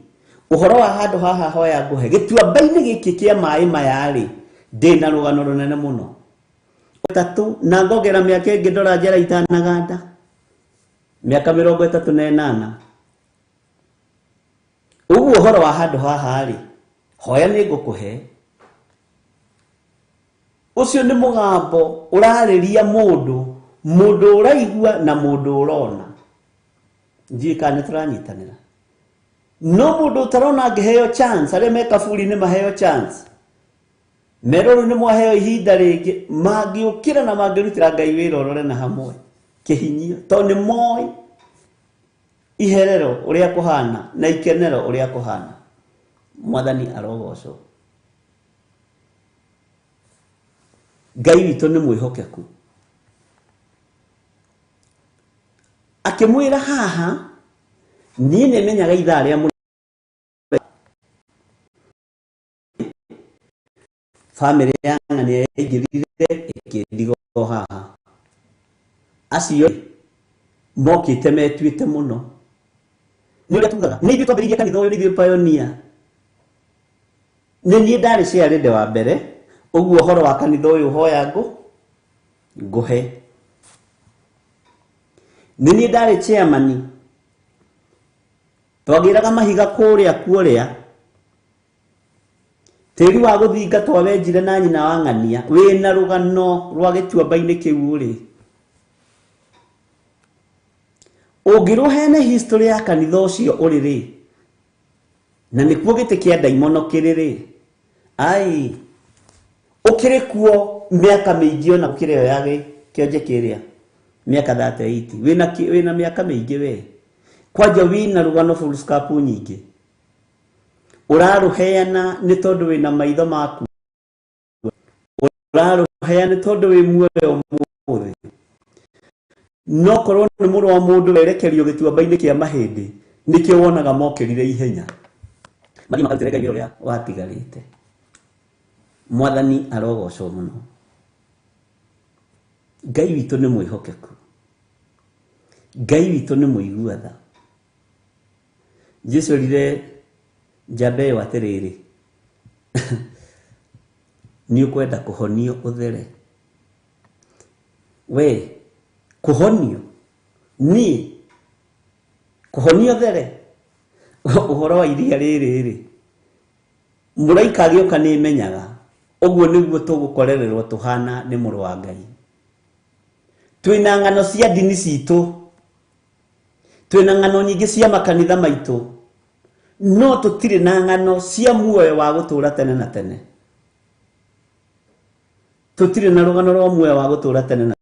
ũhoro wa handũ haha hoya ngũhe gĩtuamba-inĩ gĩkĩ kĩa maĩ maya rĩ, ndĩna rũgano rũnene mũno. Tatu na ngogera mĩaka ĩngĩ ndora njara itanaganda, mĩaka 38. Uguo horo wa handu haha ri hoya ni ngukuhe ucio ni mugambo urariria mundu uraigua na mundu urona njikane turanyitanira no mundu utarona ngeheo chance aria meka buri ni maheo chance meroru ni mwaheo ihinda ringi mangiukira na mangirutira Ngai wira orore na hamwe kihinyio to ni moi iherero uria kuhana na ikenero uria kuhana. Mwathani arogocwo. Ngai witu ni mwihokeku akimwira haha ni menyaga ithaa ria family yanga ni igirire ikindigo haha acio mokite metuite muno ni ria tugaga ni ithu twambiririe kanitha uyu ni ithu pioneer ni ndari cia rinde wa mbere uguo horo wa kanitha uyu hoya nguhe ni ndari chairman twagiraga mahiga kuria tiri wa guthinga twawenjire na nyina wa ng'ania wina rugano rwa gituamba-ini kiu ri ungiruhene history ya kanitha ucio uriri na nikuo gite kia daimono kiriri ai ukire kuo miaka mingi ona ukire yo yage kionje kiria miaka 38 wina miaka mingi we kwaja wina rugano full scope nyingi uraruheana ni tondu wina maitho maku uraruheana ni tondu wi muoyo muthi no korwo ni muru wa mundu werekerio gituamba-ini kia mahindi nikio wonaga mokirire ihenya mari makarutere Ngai uria watigarite. Mwathani arogocwo muno. Ngai witu ni mwihokeku. Ngai witu ni muigua tha. Jesu rire jabe watiriri ni ukwenda kuhonio uthere we kuhonio ni kuhonio there uhoro wa iria riri muraika agioka ni menyaga uguo niguo tugukorererwo tuhana ni muru wa Ngai. Twina ng'ano cia dini citu, twina ng'ano nyingi cia makanitha maitu, no tutire na ng'ano cia muoyo wa gutura tene na tene. Tutire na rugano rwa muoyo wa gutura tene na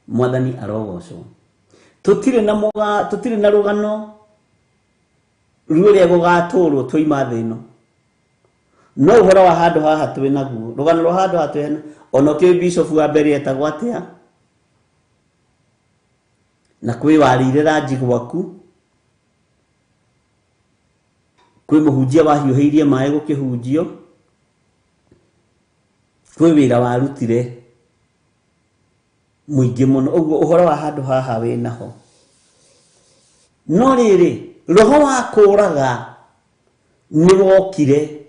Mwathani arogocwo. Tutire na rugano ruria gugaturwo twoima thino. No uhoro wa handu haha twina guo rugano rwa handu haha twina ono ke bishop wa mbere etagwo atia na kwi warire ranji gwaku kwi muhunjia wahiuhiirie mai gukihunjio kwi wira warutire muingi muno uguo uhoro wa handu haha winaho no riri roho wa kuraga ni wokire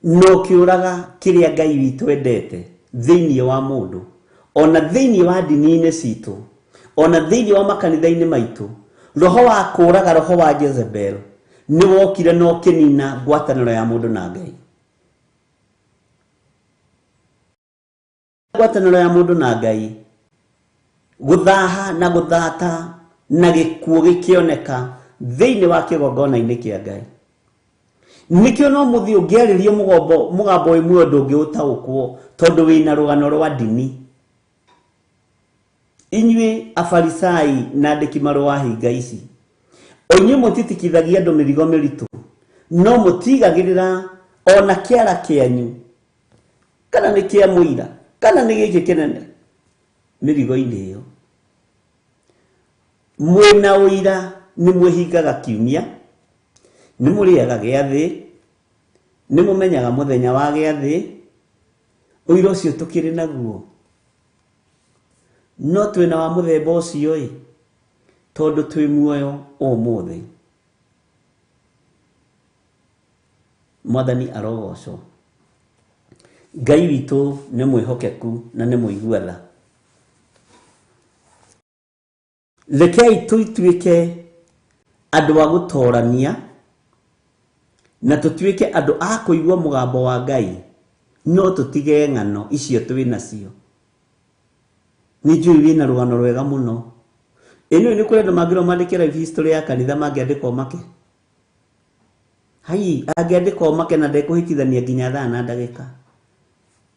no kiuraga kiria Ngai witu endete thiini wa mundu ona thiini wa dini-ini citu ona thiini wa makanitha-ini maitu roho wa kuraga roho wa Jezebel ni wokire no kinina ngwataniro ya mundu na Ngai. Ngwataniro ya mundu na Ngai guthaha na guthata na gikuo gikioneka thiini wa kigongona-ini kia Ngai. Nikio no muthi ungiaririo mugambo imwe ndungi utaukwo tondu wina rugano rwa dini. Inywe afarisai na andiki marua hinga ici onye mutitikithagia andu mirigo miritu no mutigagirira ona kiara kianyu kana ni kia muira kana ni giki kinene mirigo-ini iyo mwina uira ni mwihingaga kiumia ni muriaga giathi ni mumenyaga muthenya wa giathi uira ucio tukiri naguo no twina wa muthemba ucio tondu twi muoyo umuthi. Mwathani arogocwo. Ngai witu ni mwihokeku na ni muigua tha. rekei tuituike andu a gutorania na tutuike andu a kuigua mugambo wa Ngai no tutige ng'ano icio twi nacio ni njui wina rugano rwega muno eno ni kuri andu mangiro mandikira history ya kanitha mangiandikwo make hai angiandikwo make na ndekuhitithania nginya thaa na ndagika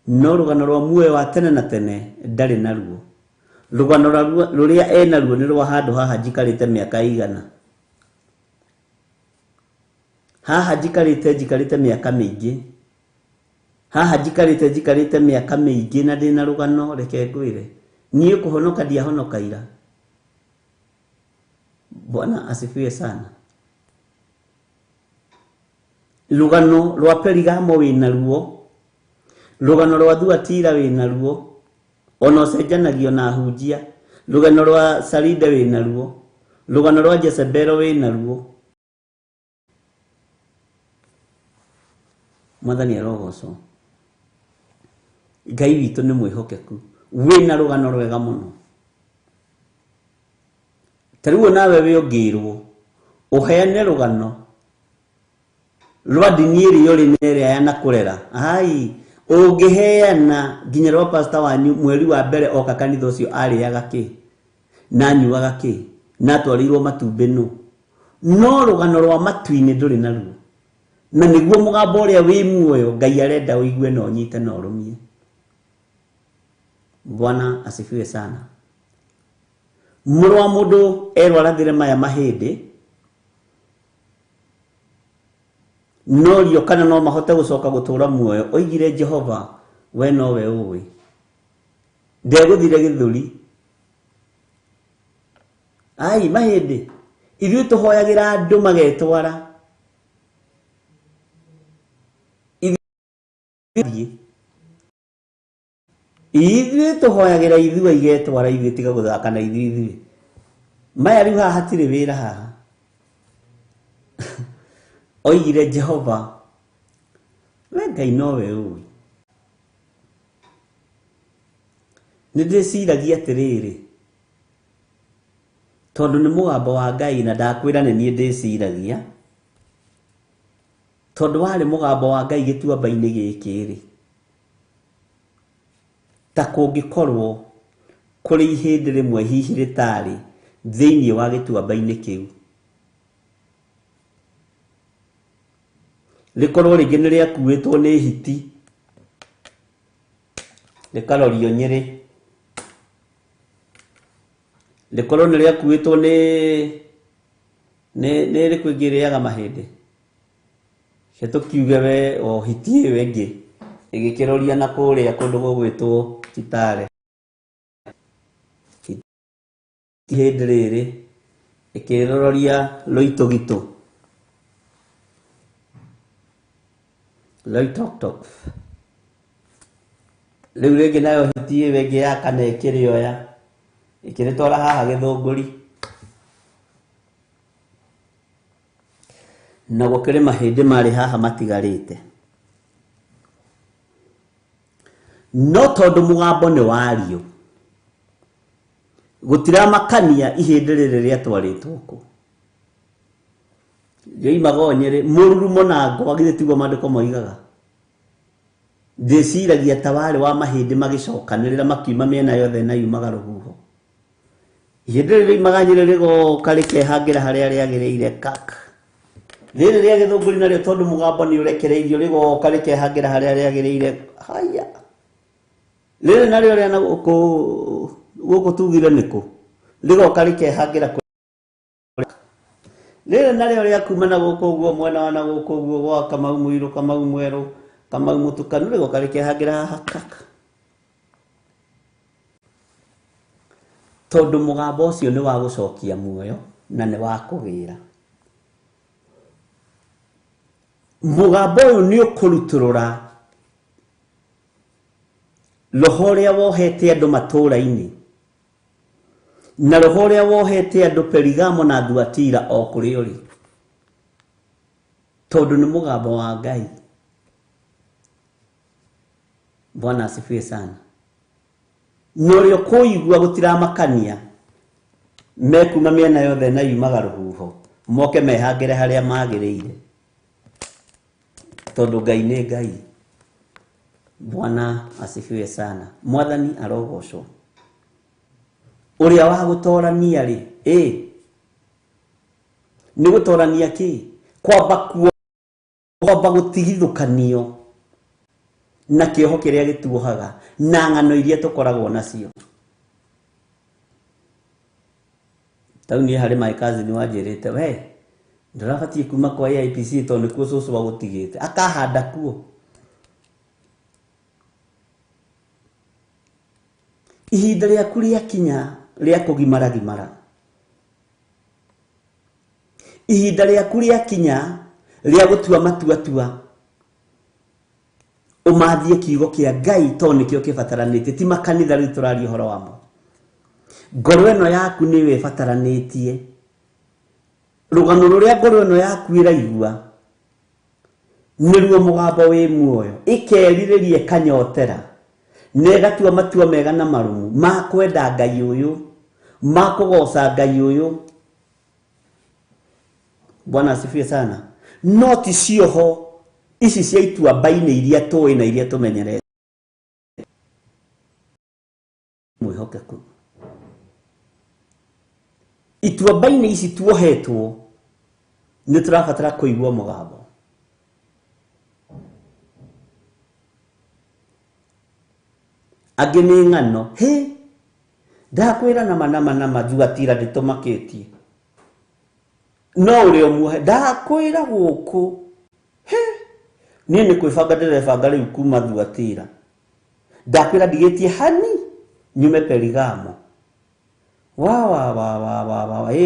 no rugano rwa muoyo wa tene na tene ndari naruo rugano ruria ena ruo ni rwa handu haha njikarite miaka igana haha njikarite miaka mingi haha njikarite miaka mingi na ndina rugano reke ngwire nie kuhonoka ndiahonoka ira. Bwana asifiwe sana. Rugano rwa Perigamo wina ruo, rugano rwa Thuatira wina ruo, ona ucenjanagio na hunjia, rugano rwa Saride wina ruo, rugano rwa Jezebelo wina ruo. Mwathani arogocwo. Ngai witũ nĩ mwĩhokeku, wĩna rugano rwega mũno. Tarĩu nawe wĩ ũngĩrwo uheane rugano rwa ndini ĩrĩa ũrĩ nerĩa ya nakũrera. Ai ũngĩheana nginya rwa pastor wanyu mweri wa mbere oka kanitha ũcio arĩaga kĩ na anyuaga kĩ na twarĩirwo matumbĩ nũ. No rugano rwa matu-inĩ ndũrĩ naruo, na nĩguo mũgambo ũrĩa wĩ muoyo Ngai arenda ũigue na ũnyite na ũrũmie. Bwana asifiwe sana. Mũrũ wa mũndũ erwarathire maya mahĩndĩ, no rio kana no mahote gũcoka gũtũra muoyo. Oigire Jehova we nowe ũĩ, ndegũthire gĩthũri. Ai mahĩndĩ ithuĩ tũhoyagĩra andũ magetwara, ithuĩ tũhoyagĩra ithuĩ igetwara, ithuĩ tiga gũthaka na ithuĩ. Maya rĩu haha hatirĩ wĩra haha. Oigire Jehova we Ngai nowe ũĩ. Nĩndĩciragia atĩrĩrĩ, tondũ nĩ mũgambo wa Ngai na ndakwĩra nĩ niĩ ndĩciragia, tondũ warĩ mũgambo wa Ngai gĩtuamba-inĩ gĩkĩ-rĩ, ta kũngĩkorwo kũrĩ ihĩndĩ rĩmwe hihi rĩtarĩ thĩinĩ wa gĩtuamba-inĩ kĩu, rĩkorwo rĩngĩ nĩ rĩakuĩtwo nĩ hiti rĩkarorio Nyĩrĩ, rĩkorwo nĩ rĩakuĩtwo nĩ rĩkũ ĩngĩ rĩaga mahĩndĩ, tũkiuge we o hiti ĩyo ĩngĩ ĩgĩkĩroria na kũrĩa kũndũ gũgwĩtwo Kitale, ihĩndĩ rĩrĩ ĩkĩroria Loitoktok, rĩu rĩngĩ nayo hiti ĩyo ĩngĩ ya kana ĩkĩrĩoya ĩkĩrĩtwara haha Gĩthũngũri, na gũkĩrĩ mahĩndĩ marĩ haha matigarĩte. No tondũ mũgambo nĩ wario, gũtiramakania ihĩndĩ rĩrĩ rĩatwarĩtwo kũ. Rĩoimaga o Nyĩrĩ, mũrurumo na ngwa githĩ tiguo maandĩko moigaga. Ndĩciragia ta warĩ wa mahĩndĩ magĩcokanĩrĩra makiuma mĩena yothe na yumaga rũhuho. Ihĩndĩ rĩrĩ rĩoimaga Nyĩrĩ rĩgoka rĩkehangĩra harĩa rĩagĩrĩire kaka. Rĩrĩ rĩa Gĩthũngũri narĩo tondũ mũgambo nĩ ũrekereirio rĩgoka rĩkehangĩra harĩa rĩagĩrĩire. Haya. Rĩrĩ narĩo rĩa gũkũ tugire nĩkũ, rĩgoka rĩkehangĩra rĩrĩ narĩo rĩa kuma na gũkũ ũguo mwena wa na gũkũ ũguo gwa Kamau Mũirũ, Kamau Mwerũ, Kamau Mũtukanu, rĩgoka rĩkehangĩra haha kaka. Tondũ mũgambo ũcio nĩ wa gũcokia muoyo na nĩ wa kũgĩra. Mũgambo ũyũ nĩ ũkũrutũrũra roho ũrĩa wohete andũ matũũra-inĩ, na roho ũrĩa wohete andũ Perigamo na Thuatira o kũrĩa ũrĩ, tondũ nĩ mũgambo wa Ngai. Bwana asifiwe sana. Na ũrĩa kũigua gũtiramakania mekuma mĩena yothe na yumaga rũhuho moke mehangĩre harĩa magĩrĩire tondũ Ngai nĩ Ngai. Bwana asifiwe sana. Mwathani arogocwo. Ũrĩa wa gũtorania rĩ, nĩ gũtorania kĩ? Kwamba gũtigithũkanio na kĩoho kĩrĩa gĩtuohaga na ng'ano iria tũkoragwo nacio. Tauni harĩ my cousin wanjĩrĩte, we ndũrabatie kuma kwa IPC tondũ nĩkuo cũcũ wagũtigĩte, akahanda kuo. Ihinda rĩaku rĩakinya rĩa kũgimara. Ihinda rĩaku rĩakinya rĩa gũtua matua. Ũmathie kiugo kĩa Ngai tondũ nĩkĩo kĩbataranĩtie, ti makanitha rĩu tũraria ũhoro wamo. Ngoro ĩno yaku nĩyo ĩbataranĩtie. Rũgano rũrĩa ngoro ĩno yaku ĩraigua nĩruo mũgambo wĩ muoyo, ĩkerirĩria ĩkanyotera na ĩgatua matua mega na marũmu ma kwenda Ngai ũyũ, ma kũgoca Ngai ũyũ. Bwana asifiwe sana. No ti cioho ici cia ituamba-inĩ iria tũĩ na iria tũmenyerete. Mwĩhokeku. Ituamba-inĩ ici tuohetwo nĩ tũrabatara kũigua mũgambo. Angĩ nĩ ng'ano. Ndakwĩra nama Thuatira ndĩtũmakĩtie. No ũrĩa ũmuohe ndakwĩra gũkũ. Niĩ nĩ kwĩbanga ndĩrebanga rĩu kuma Thuatira. Ndakwĩra ndigĩtie hani nyume Perigamo.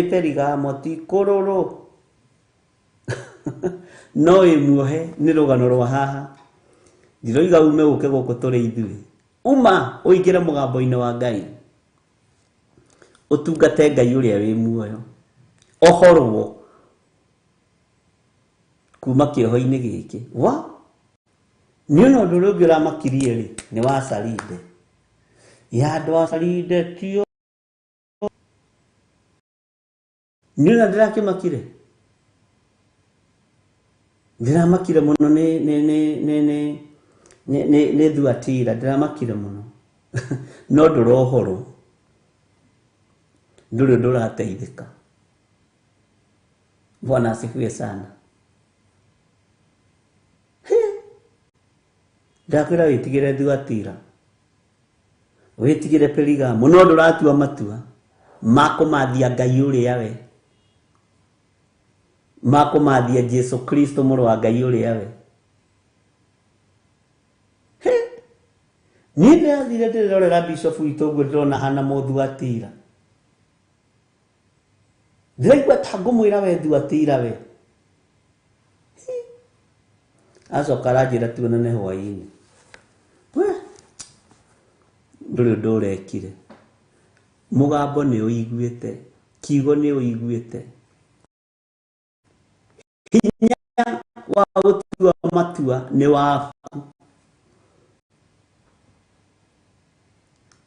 Perigamo ti kũrũrũ. No ĩmuohe nĩ rũgano rwa haha. Ndiroiga ume ũke gũkũ tũrĩ ithuĩ. Uma ũingĩre mũgambo-inĩ wa Ngai. Ũtungate Ngai ũrĩa wĩ muoyo. Ohorwo kuma kĩoho-inĩ gĩkĩ. Nĩ ũndũ ũrĩa ũngĩ ũramakirie rĩ, nĩ wa Sarinde. Andũ a Sarinde tio. Nĩ ũndũ ndĩrakĩmakire. Ndĩramakire mũno nĩ Thuatira, ndĩramakire mũno. No ndũrohorwo. Ndũrĩ ndũrateithĩka. Bwana asifiwe sana. Ndakwĩra wĩtigĩre Thuatira. Wĩtigĩre Perigamo. No ndũratua matua ma kũmathia Ngai ũrĩa we. Ma kũmathia Jesu Kristo mũrũ wa Ngai ũrĩa we. Niĩ ndĩrathire ndĩrorera Bishop witũ ũguo ndĩrona hana Mũthuatira. Ndĩraigua ta ngũmwĩra we Thuatira we. Acoka aranjĩra tuonane hwaĩ-inĩ. Ndũrĩ ũndũ ũrekire. Mũgambo nĩ ũiguĩte. Kiugo nĩ ũiguĩte. Hinya wa gũtua matua nĩ waku.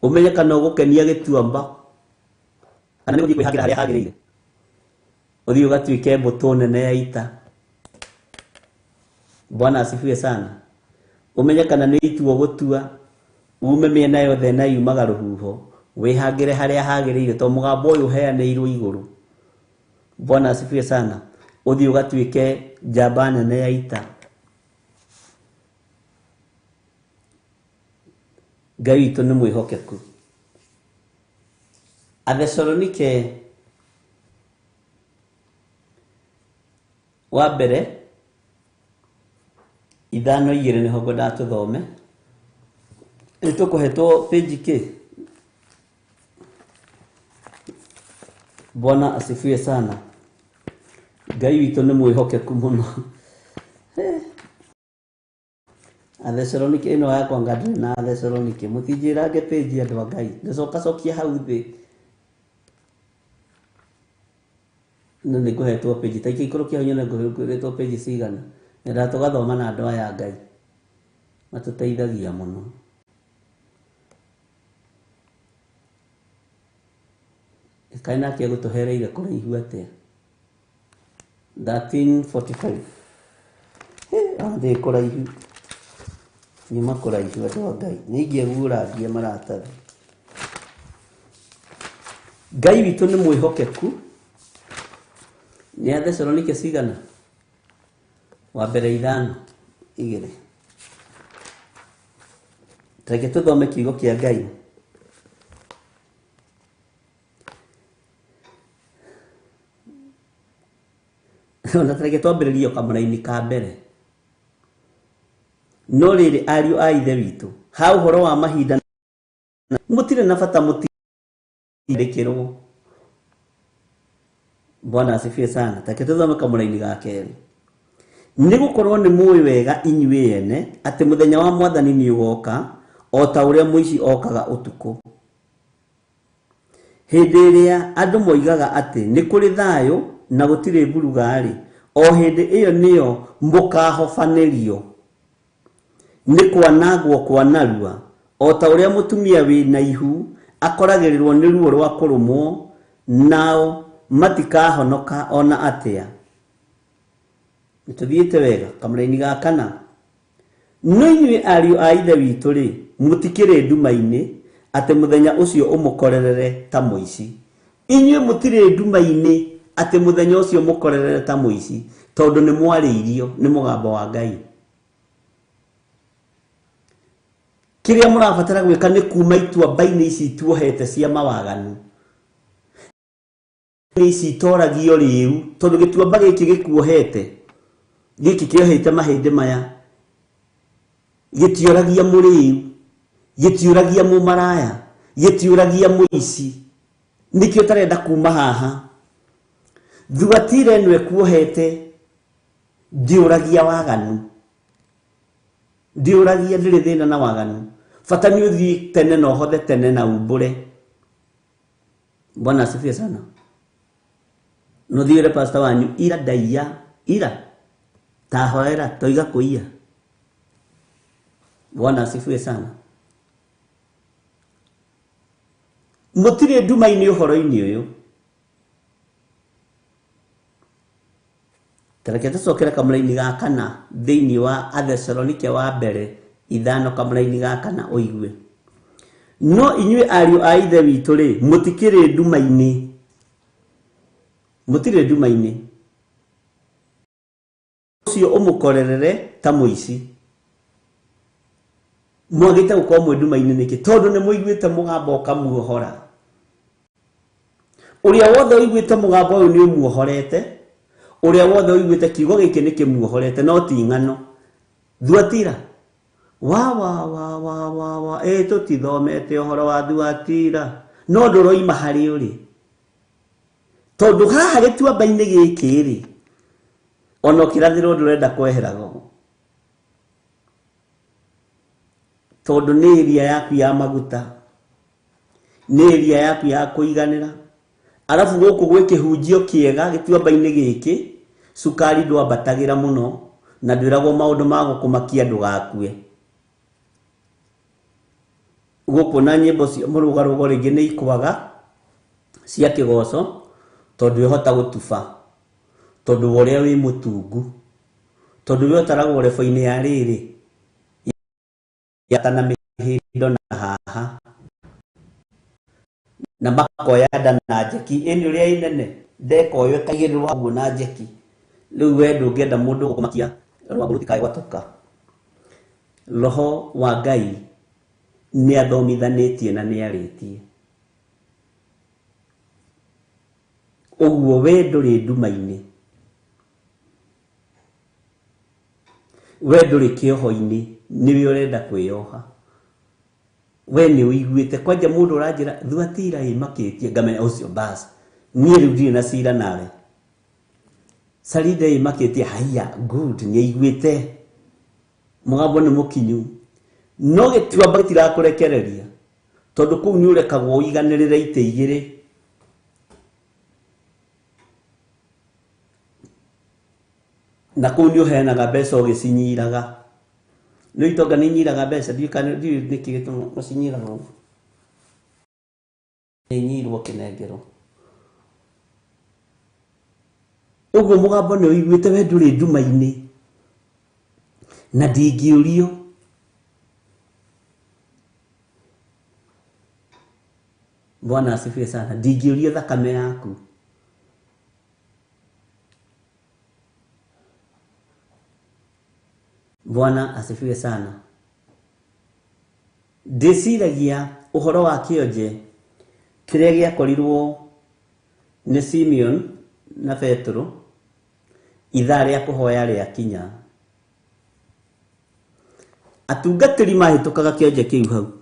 Ũmenye kana ũgũkenia gĩtuamba kana nĩ ũgũthiĩ kwĩhangĩra harĩa hagĩrĩire. Ũthiĩ ũgatuĩke mbũtũ nene ya ita. Bwana asifiwe sana. Ũmenye kana nĩ itua gũtua ume mĩena yothe na yumaga rũhuho wĩhangĩre harĩa hagĩrĩire tondũ mũgambo ũyũ ũheanĩirwo igũrũ. Bwana asifiwe sana. Ũthiĩ ũgatuĩke njamba nene ya ita. Ngai witũ nĩ mwĩhokeku. Athesalonike wa mbere 5:2 nĩho ngwenda tũthome. Nĩtũkũhetwo page kĩ? Bwana asifiwe sana. Ngai witũ nĩ mwĩhokeku mũno. Athesalonike ĩno yakwa ngadĩrĩ na Athesalonike. Mũtinjĩrange page andũ a Ngai. Ndĩcokacokia hau thĩ. No nĩngũhetwo page. Ta ikĩikũrũkia hau nyone ngũhetwo page cigana. Nenda tũgathoma na andũ aya Ngai. Matũteithagia mũno. kaina kia gutuhereire kuraihu atia 1345 ande kuraihu nyuma kuraihu ndo Ngai ningie gurathie maratathi Ngai witu ni mwihokeku ni Athesalonike cigana wa mbere 5:2 Reke tuthome kiugo kia Ngai ona reke twambĩrĩrie kamũra-inĩ ka mbere no rĩrĩ ariũ a ithe witũ ha ũhoro wa mahinda mũtirĩ na bata mũtirĩkĩrwo Bwana asifiwe sana reke tuthome kamũra-inĩ ga kerĩ nĩ gũkorwo nĩ mũĩ wega inyuĩ ene atĩ mũthenya wa Mwathani nĩ ũgoka o ta ũrĩa mũici okaga ũtukũ hĩndĩ ĩrĩa andũ moigaga atĩ nĩ kũrĩ thayũ na gũtirĩ mburuga-rĩ o hĩndĩ ĩyo nĩyo mũkahobanĩrio nĩ kwanangwo kwa narua o ta ũrĩa mũtumia wĩna ihu akoragĩrĩrwo nĩ ruo rwa kũrũmwo nao matikahonoka ona atĩa nĩtũthiĩte wega kamũra-inĩ ga kana no inyuĩ ariũ a ithe witũ-rĩ mũtikĩrĩ nduma-inĩ atĩ mũthenya ũcio ũmũkorerere ta mũici inyuĩ mũtirĩ nduma-inĩ atĩ mũthenya ũcio mũkorerere ta mũici tondũ nĩ mwarĩirio nĩ mũgambo wa Ngai kĩrĩa mũrabatara gwĩka nĩ kuma ituamba-inĩ ici tuohete cia mawaganu ici itoragio rĩu tondũ gĩtuamba gĩkĩ gĩkuohete gĩkĩ kĩohete mahĩndĩ maya gĩtiũragia mũrĩu gĩtiũragia mũmaraya gĩtiũragia mũici nĩkĩo tarenda kuma haha Thuatira ĩno ĩkuohete ndiũragia waganu ndiũragia ndĩrĩ thĩna na waganu bata nĩ ũthiĩ tene na ũhothe tene na umbũre Bwana asifiwe sana no thiĩre pastor wanyu ira ndaiya ira tahoera toiga kũiya Bwana asifiwe sana mũtirĩ nduma-inĩ ũhoro-inĩ ũyũ Tareke tũcokere kamũra-inĩ ga kana thĩinĩ wa Athesalonike wa mbere 5 kamũra-inĩ ga kana ũigue no inyuĩ ariũ a ithe witũ-rĩ mũtikĩrĩ nduma-inĩ mũtirĩ nduma-inĩ ũcio ũmũkorerere ta mũici mwagĩte gũkorwo mwĩ nduma-inĩ nĩkĩ tondũ nĩ mũiguĩte mũgambo ũkamuohora ũrĩa wothe ũiguĩte mũgambo ũyũ nĩ ũmuohorete ũrĩa wothe ũiguĩte kiugo gĩkĩ nĩ kĩmuohorete no ti ng'ano Thuatira tũtithomete ũhoro wa Thuatira no ndũroima harĩ ũrĩ tondũ haha gĩtuamba-inĩ gĩkĩ-rĩ ona ũkĩrathĩrwo ndũrenda kweherago tondũ nĩ ĩria yaku ya maguta nĩ ĩria yaku ya kũiganĩra arabu gũkũ gwĩ kĩhunjio kĩega gĩtuamba-inĩ gĩkĩ cukari ndwambatagĩra mũno na ndwĩragwo maũndũ ma gũkũmakia ndũgakue gũkũ na nyĩmbo cia mũrũgarũgo rĩngĩ nĩ ikwaga cia kĩgoco tondũ ĩhota gũtuba tondũ ũrĩa wĩ mũtungu tondũ wĩ ũtaragwo rebo-inĩ ya rĩrĩ yatana mĩhindo na haha na makoya nda na njeki ĩni ũrĩa ĩnene ndekoyo ĩkaigĩrĩrwo ũguo na njeki rĩu we ndũngĩenda mũndũ gũkũmakia rwagũ rũtikae gwatũka roho wa Ngai nĩ athomithanĩtie na nĩ arĩtie ũguo we ndũrĩ nduma-inĩ we ndũrĩ kĩoho-inĩ nĩwe ũrenda kwĩyoha we nĩ ũiguĩte kwanja mũndũ ũranjĩra Thuatira makĩtie ngamenya ũcio basi niĩ rĩu ndirĩ na cira nawe Sarida makĩtie haiya good nĩ aiguĩte mũgambo nĩ mũkinyu no gĩtuamba gĩtirakũrekereria tondũ kũu nĩ ũrekagwo ũiganĩrĩre itĩ igĩrĩ na kũu nĩ ũheanaga mbeca ũgĩcinyiraga nĩ itonga nĩ nyiraga mbeca ndiũĩ nĩkĩ gĩtũma macinyiraga nĩ nyirwo kĩnengerwo Uguo mugambo ni uiguite we nduri nduma-ini na ndingiurio. Bwana asifiwe sana. Ndingiurio thakame yaku. Bwana asifiwe sana. Ndiciragia uhoro wa kionje kiria giakorirwo ni Simeon na Petro ithaa ria kuhoya ria kinya. Atungatiri mahitukaga kionje kiu hau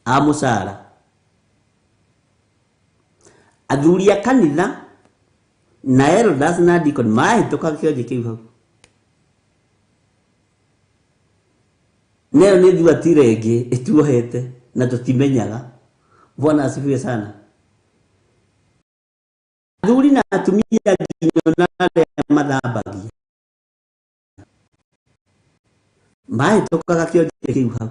amusara. Athuri a kanitha na elders na deacon mahitukaga kionje kiu hau. Neo ni thuatire ingi ituohete na tutimenyaga. Bwana asifiwe sana. Athuri na atumia nginyo na aria mathambagia mahitukaga kionje kiu hau.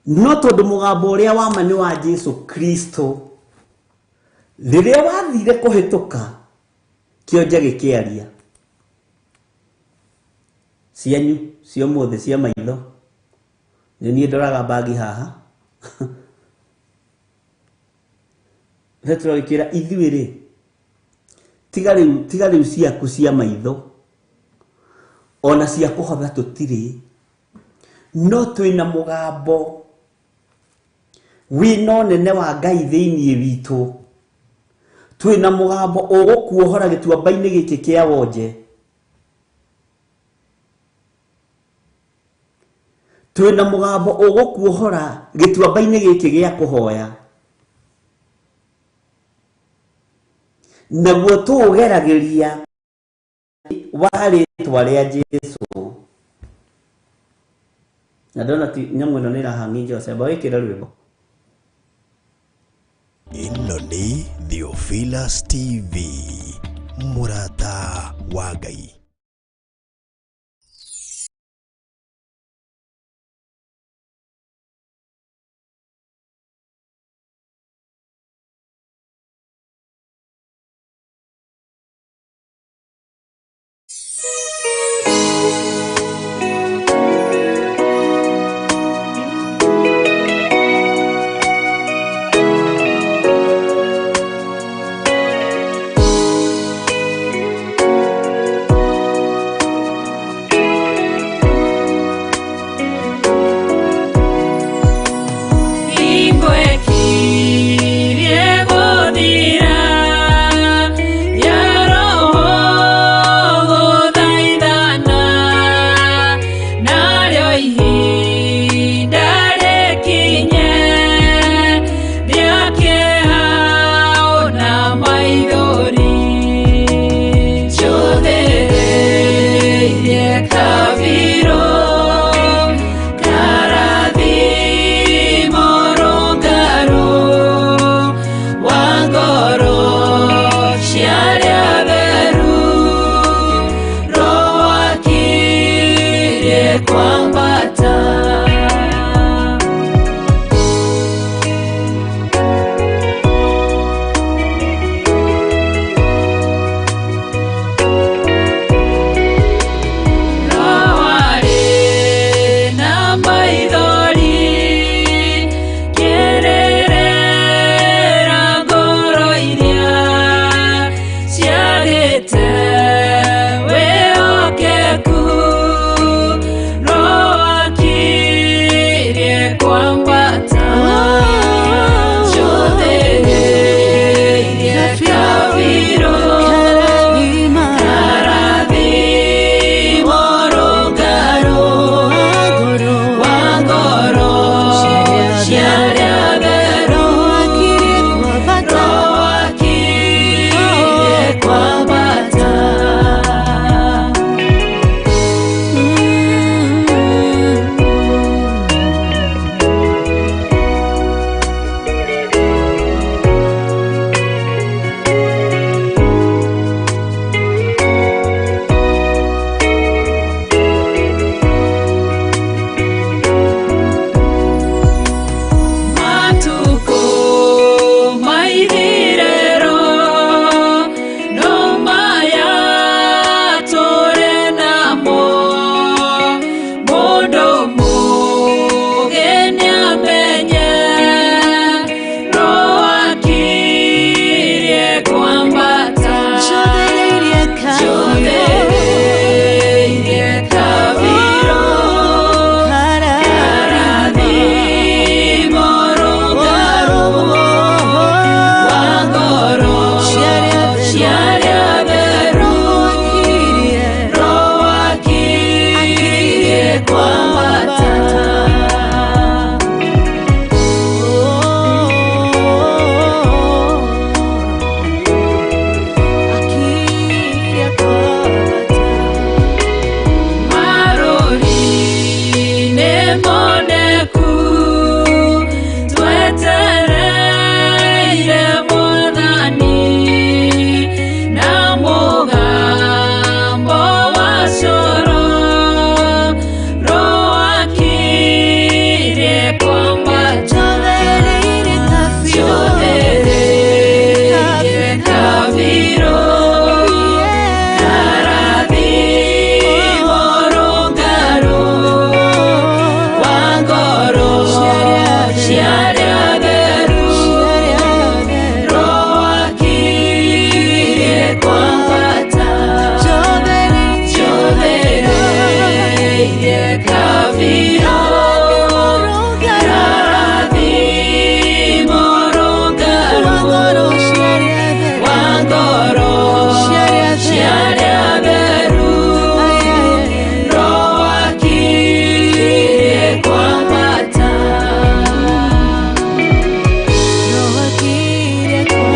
No tondu mugambo uria wama ni wa Jesu Kristo, riria wathire kuhituka kionje gikiaria cianyu cia mothe cia maitho ni ndoraga bagi haha. Petro ikira ithuiri tiga riu ciaku cia maitho ona cia kuhotha tutiri, no twina mugambo wina nene wa Ngai thiini witu. Twina mugambo ugukuohora gituamba-ini giki kia wonje. Twina mugambo ugukuohora gituamba-ini giki gia kuhoya. Naguo tugeragiria wa ritwa ria Jesu. Na ndona ti nyamu ino nirahangi Jose wikira rwimbo. Ino ni Theophilus TV, murata wa Ngai. ngoro ciarĩa theru Roho akire kwa bata Roho akire kwa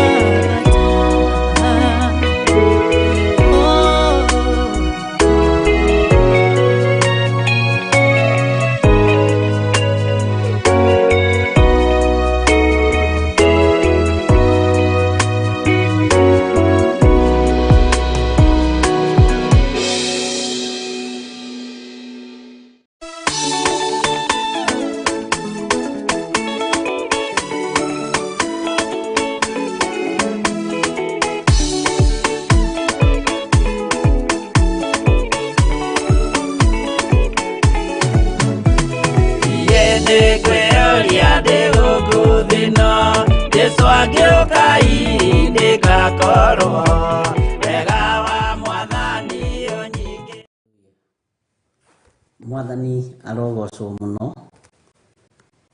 Mwathani arogocwo muno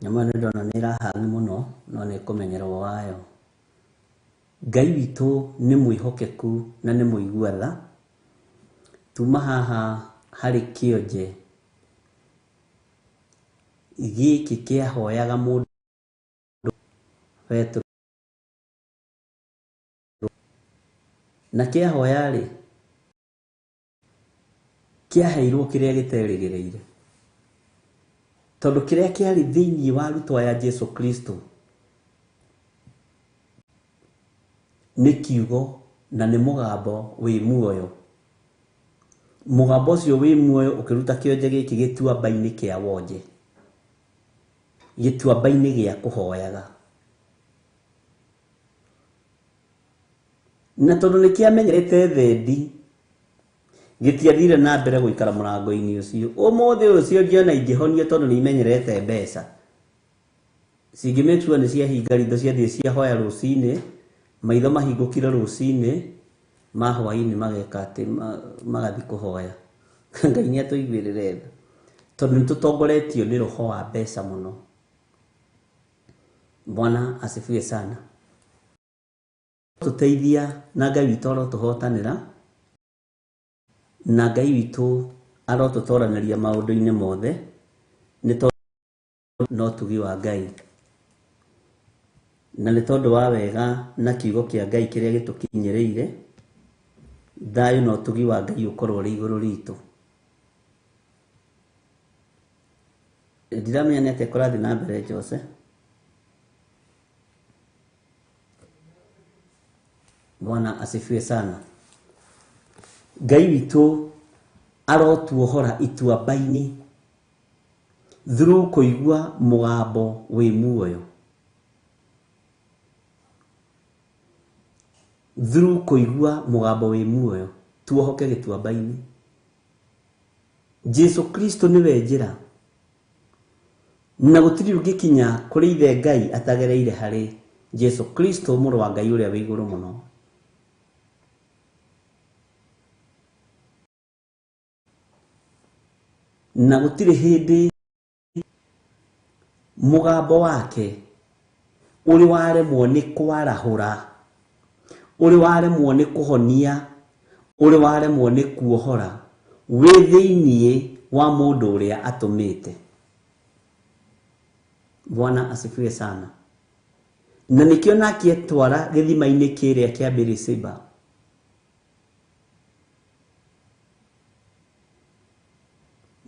nyamwe nĩ ndona nĩ irahana muno no nĩ kũmenyerwo wayo Ngai witũ nĩ mwĩhokeku na nĩ mũigua tha tuma haha harĩ kĩonje gĩkĩ kĩahoyaga mũndũ Petro na kĩahoya rĩ kĩaheirwo kĩrĩa gĩterĩgĩrĩire tondũ kĩrĩa kĩarĩ thĩinĩ wa arutwo aya Jesu Kristo nĩ kiugo na nĩ mũgambo wĩ muoyo mũgambo ũcio wĩ muoyo ũkĩruta kĩonje gĩkĩ gĩtuamba-inĩ kĩa wonje gĩtuamba-inĩ gĩa kũhoyaga na tondũ nĩ kĩamenyerete thendi gĩtiathire na mbere gũikara mũrango-inĩ ũcio ũmũthĩ ũcio ngĩona ingĩhonio tondũ nĩ imenyerete mbeca cingĩmake sure nĩ ciahinga ritho ciathiĩ ciahoya rũcinĩ maitho mahingũkire rũcinĩ ma hwainĩ mageka atĩ magathiĩ kũhoya Ngai nĩ atũiguĩrĩre tha tondũ nĩ tũtongoretio nĩ roho wa mbeca mũno Bwana asifiwe sana tũteithia na Ngai witũ arotũhotanĩra na Ngai witũ arotũtoranĩria maũndũ-inĩ mothe nĩ tondũ no tugi wa Ngai na nĩ tondũ wa wega na kiugo kĩa Ngai kĩrĩa gĩtũkinyĩrĩire thayũ no tugi wa Ngai ũkorwo ũrĩ igũrũ ritũ ndiramenya nĩ atĩa kũrathiĩ na mbere Jose Bwana asifiwe sana Ngai witũ arotuohora ituamba-inĩ through kũigua mũgambo wĩ muoyo through kũigua mũgambo wĩ muoyo tuohoke gĩtuamba-inĩ Jesu Kristo nĩwe njĩra na gũtirĩ ũngĩkinya kũrĩ ithe Ngai atagereire harĩ Jesu Kristo mũrũ wa Ngai ũrĩa wĩ igũrũ mũno na gũtirĩ hĩndĩ mũgambo wake ũrĩ waremwo nĩ kwarahũra ũrĩ waremwo nĩ kũhonia ũrĩ waremwo nĩ kuohora wĩ thĩinĩ wa mũndũ ũrĩa atũmĩte Bwana asifiwe sana na nĩkĩo nake twara gĩthima-inĩ kĩrĩa kĩa Beersheba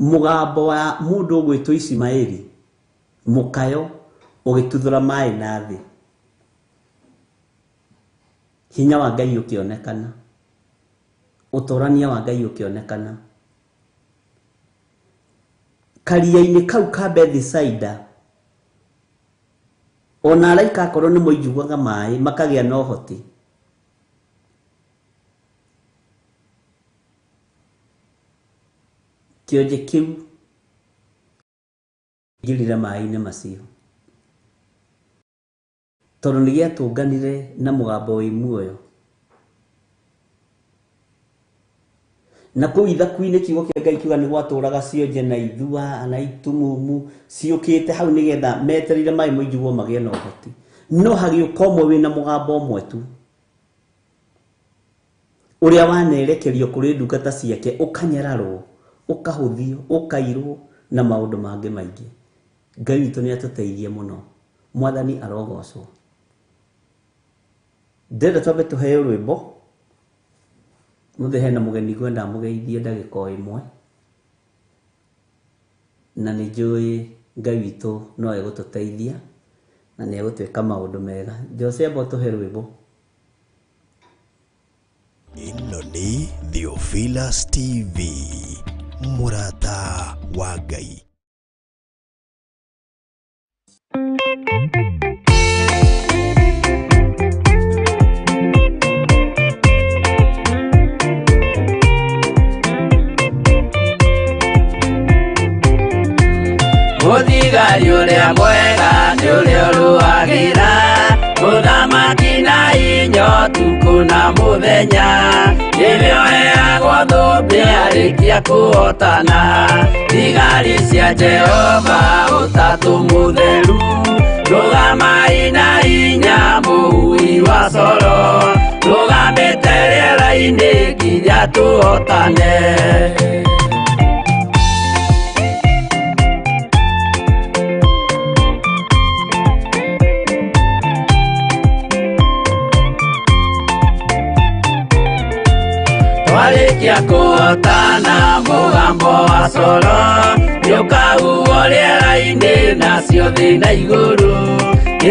mũgambo wa mũndũ ũgwĩtwo Ismaeli mũkayo ũgĩtuthũra maĩ na thĩ hinya wa Ngai ũkĩonekana ũtorania wa Ngai ũkĩonekana karia-inĩ kau ka Bethisaida ona araika akorwo nĩ moiguaga maĩ makagĩa na ũhoti kĩonje kĩu gĩrire maĩ-inĩ macio tondũ nĩ gĩatũnganire na mũgambo wĩ muoyo na kũu ithaku-inĩ kiugo kĩa Ngai kiuga nĩ gwatũraga cionje na ithua na itumumu ciũkĩte hau nĩgetha metereire maĩ moigiguo magĩe na ũhoti no hagĩũka ũmwe wĩna mũgambo ũmwe tu uria wanerekerio kuri ndungata ciake ukanyararwo ukahuthio ukairwo na maundu mangi maingi. Ngai witũ nĩ atuteithie muno. Mwathani arogocwo. Ndenda twambe tuheo rwimbo. Muthe hena mugeni kwenda mugeithie ndagĩka ĩmwe. Na nĩ njũĩ Ngai witũ no egũtũteithia na nĩ egũtwĩka maũndũ mega. Joseph tuhe rwimbo. Ĩno nĩ Theophilus TV, mũrata wa Ngai. Mũthigari ũrĩa mwega nĩ ũrĩa ũrũagĩra mũthamaki na hinya ũtukũ na mũthenya. Nĩwe ũheagwo thũmbĩ arĩkia kũhotana. Thigari cia Jehova ũtatũ mũtheru, rũgamai na hinya mũhui wa coro, rũgamĩte rĩera-inĩ nginya tũhotane. Twarĩkia kũhotana mũgambo wa coro, nĩũkahuhwo rĩera-inĩ nacio thĩ na igũrũ,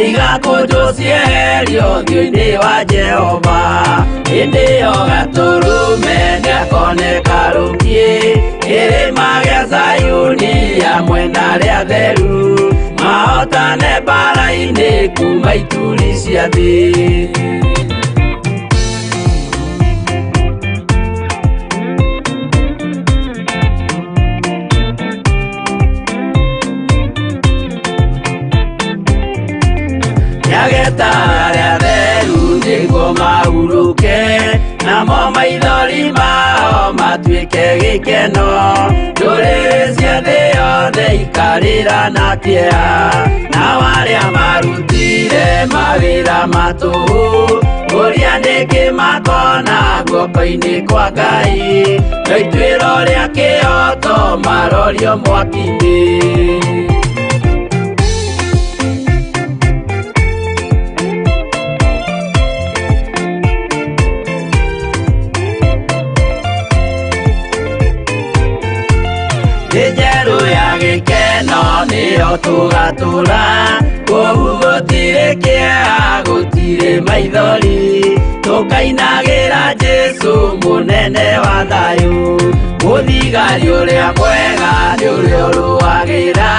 igakũnjwo cieherio ũthiũ-inĩ wa Jehova. Hĩndĩ ĩyo Gatũrũme nĩakoneka rũngiĩ kĩrĩma gĩa Zayuni hamwe na arĩa atheru, mahotane mbara-inĩ kuma ituri cia thĩ. Nyageta arĩa atheru nĩguo mahurũke, namo maithori mao matuĩke gĩkeno. Ndũrĩrĩ cia thĩ yothe ikarĩra na kĩeha, nao arĩa marutire mawĩra matũhũ, ũrĩa nĩngĩ makona guoko-inĩ kwa Ngai. Na ituĩro rĩa kĩhoto marorio mwaki-inĩ. Njerũ ya gĩkeno nĩyo tũgatũra, kũu gũtirĩ kĩeha gũtirĩ maithori, tũkainagĩra Jesũ mũnene wa thayũ. Mũthigari ũrĩa mwega nĩ ũrĩa ũrũagĩra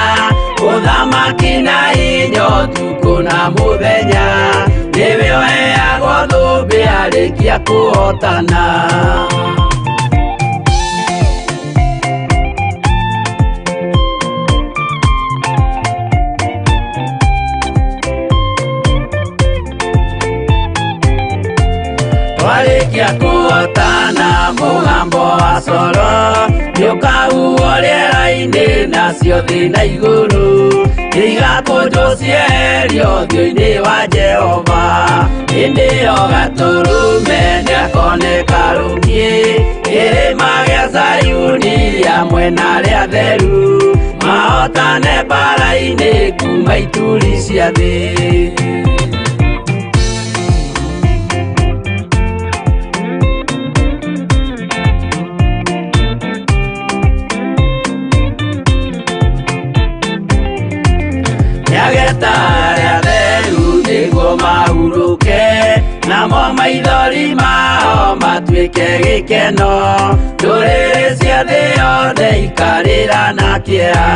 ũthamaki na hinya ũtukũ na mũthenya. Nĩwe ũheagwo thũmbĩ arĩkia kũhotana. Twarĩkia kũhotana mũgambo wa coro, nĩũkahuhwo rĩera-inĩ nacio thĩ na igũrũ, igakũnjwo cieherio ũthiũ-inĩ wa Jehova. Hĩndĩ ĩyo Gatũrũme nĩakoneka rũngiĩ kĩrĩma gĩa Zayuni hamwe na arĩa atheru, mahotane mbara-inĩ kuma ituri cia thĩ. Nyageta arĩa atheru nĩguo mahurũke, namo maithori mao matuĩke gĩkeno. Ndũrĩrĩ cia thĩ yothe ikarĩra na kĩeha,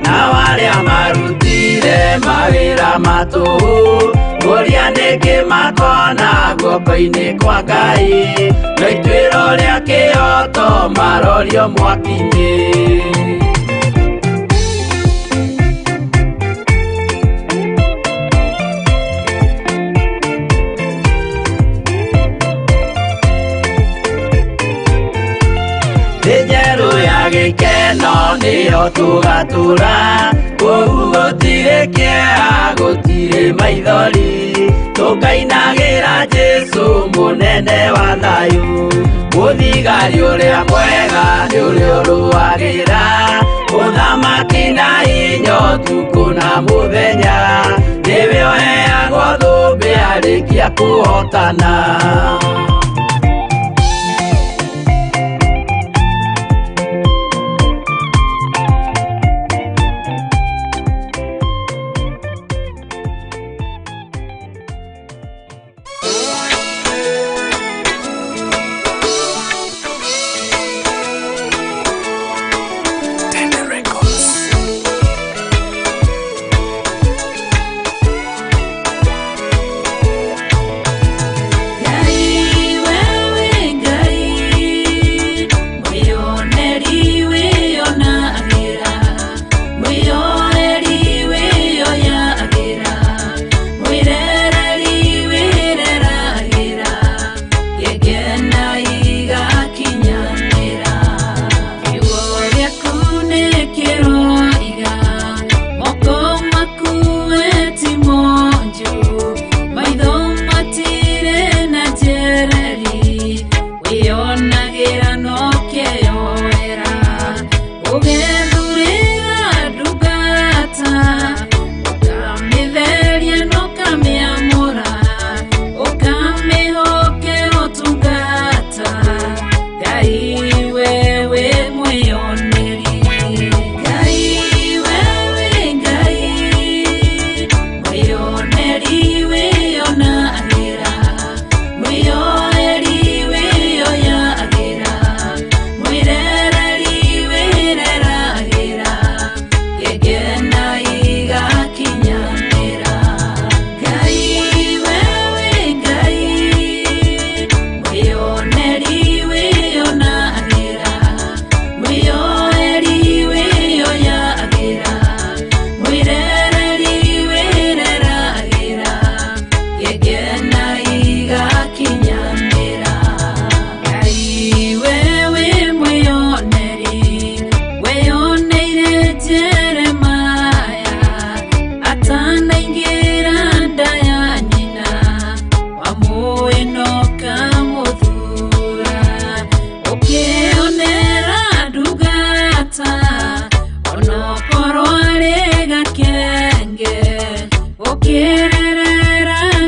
nao arĩa marutire mawĩra matũhũ, ũrĩa nĩngĩ makona guoko-inĩ kwa Ngai. Na ituĩro rĩa kĩhoto marorio mwaki-inĩ. Njerũ ya gĩkeno nĩyo tũgatũra, kũu gũtirĩ kĩeha gũtirĩ maithori, tũkainagĩra Jesũ munene wa thayu muthigari uria mwega ni uria uruagira uthamaki na hinya tuko na muthenya niwe uheagwo thumbi arikia kuhotana.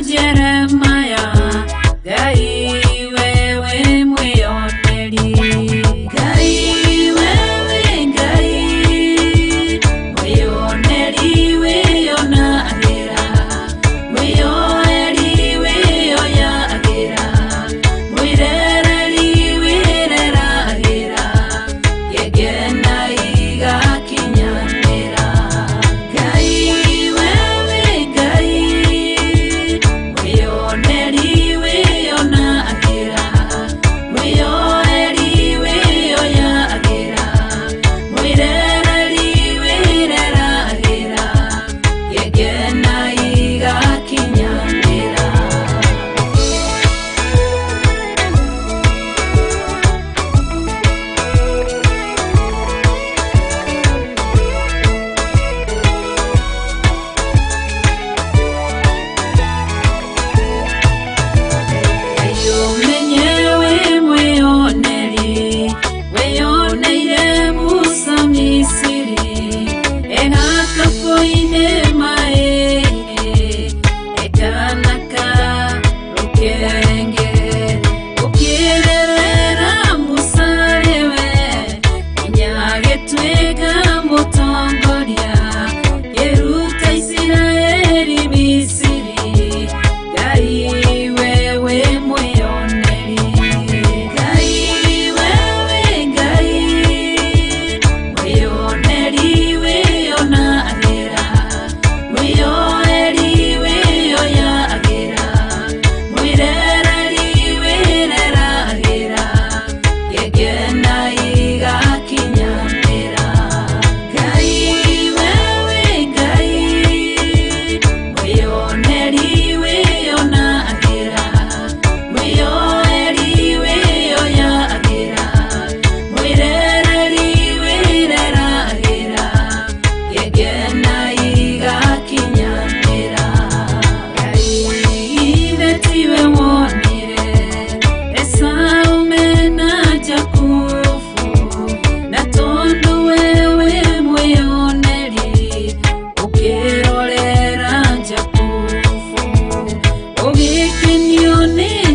Jeremiah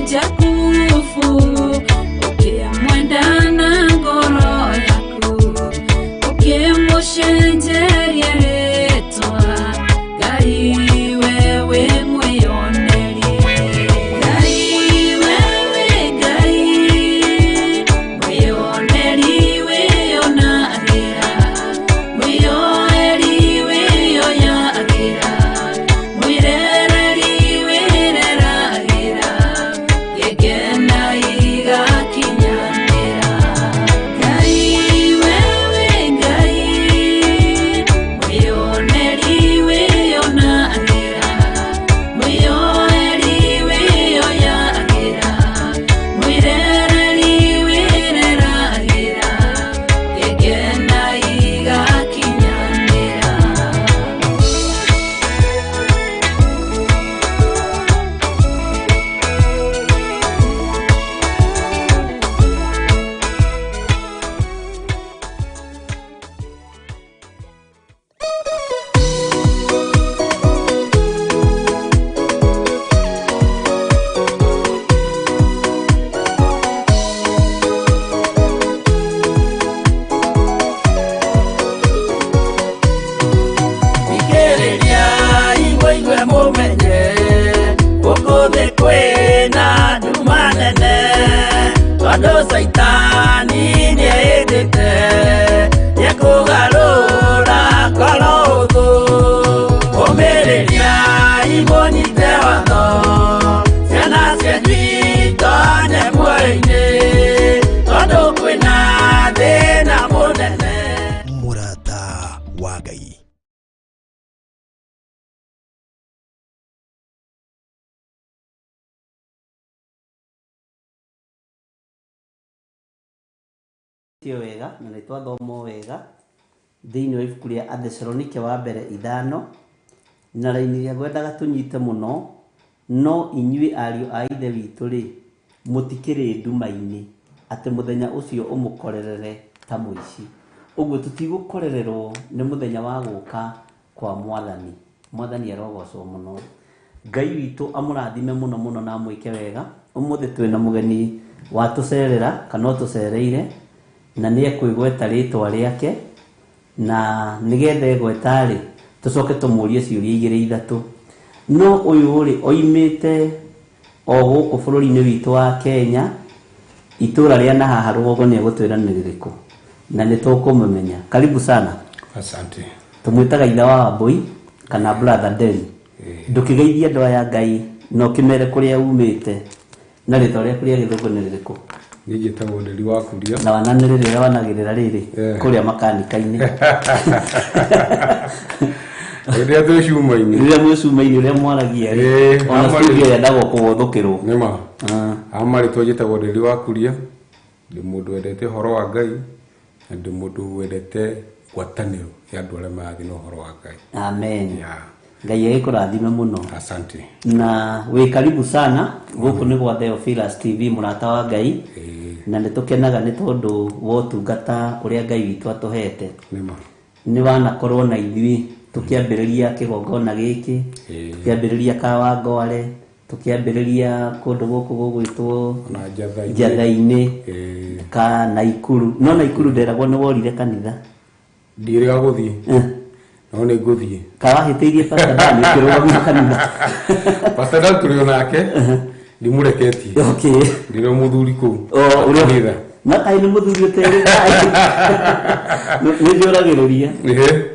jakufu ukimwenda na ngoro yaku ukimushenjeria ritwa Ngai wewe mwioneri Ngai wewe Ngai mwioneri wionagira mwioeri wioyagira mwirereri wireragira gegena igakinyanira Ngai wewe Ngai mwioneri wionagira mwioeri wioyagira mwirereri wireragira gegena igakinyanira Thikĩrĩria igwe mũmenye gũkũ thĩ kwĩna nduma nene tondũ Saitani nĩendete nĩekũgarũra ngoro hũthũ ũmĩrĩria imũnyite watho ciana cianyu itonye muoyo-inĩ tondũ kwĩna thĩna mũnene Mũrata wa Ngai. tio wega na nĩ twathomo wega thĩinĩ wa ibuku rĩa Athesalonike wa mbere 5 na raini rĩa gwendaga tũnyite mũno no inyuĩ ariũ a ithe witũ rĩ mũtikĩrĩ nduma-inĩ atĩ mũthenya ũcio ũmũkorerere ta mũici ũguo tũtigũkorererwo nĩ mũthenya wa gũka kwa mwathani arogocwo mũno Ngai witũ amũrathime mũno mũno na mwĩke wega ũmũthĩ twĩna mũgeni watũcerera kana ũtũcereire na nĩekwĩgweta rĩtwa rĩake na nĩgetha egweta rĩ tũcoke tũmũrie ciũria igĩrĩ ithatũ no ũyũ rĩ oimĩte o gũkũ bũrũri-inĩ witũ wa Kenya itũra rĩa na haha rũgongo nĩegũtwĩra nĩ rĩrĩkũ na nĩtũkũmũmenya karibu sana. Asante. Tumwĩtaga ithe wa Wambui kana brother Deli ndũkĩgeithia andũ aya Ngai no kĩmere kũrĩa umĩte na rĩtwa rĩaku rĩa gĩthũngũ nĩ rĩrĩkũ? Niĩ njĩtagwo Nderi wa Kuria. Na wananĩrĩrĩa ũrĩa wanagĩrĩra rĩrĩ kũrĩa makanika-inĩ rĩrĩa twĩ cuma-inĩ rĩrĩa mwĩ cuma-inĩ ũrĩa mwaragia ona studio yendagwo kũgũthũkĩrwo nĩma amarĩtwa njĩtagwo Nderi wa Kuria ndĩ mũndũ wendete ũhoro wa Ngai na ndĩ mũndũ wendete ngwatanĩro ya andũ arĩa marathiĩ na ũhoro wa Ngai. Amen. Ngai agĩkũrathime mũno. Asante. Na wĩ karibu sana gũkũ nĩ gwa Theophilus TV mũrata wa Ngai na nĩtũkenaga nĩ tondũ wa ũtungata ũrĩa Ngai witũ atũhete nĩ wanakorwo na ithuĩ tũkĩambĩrĩria kĩgongona gĩkĩ tũkĩambĩrĩria Kawangware tũkĩambĩrĩria kũndũ gũkũ gũgwĩtwo Njatha-inĩ ka Naikuru no Naikuru nderagwo nĩ worire kanitha ndirĩga gũthiĩ no nĩ ngũthiĩ kawahĩtĩirie Pastor Dan ũkĩrũgamia kanitha Pastor Dan tũrĩ onake ndimũreketie ndĩrĩ mũthuri kũu kanitha Makai nĩ mũthuri ũterĩ nĩ njũragĩrĩria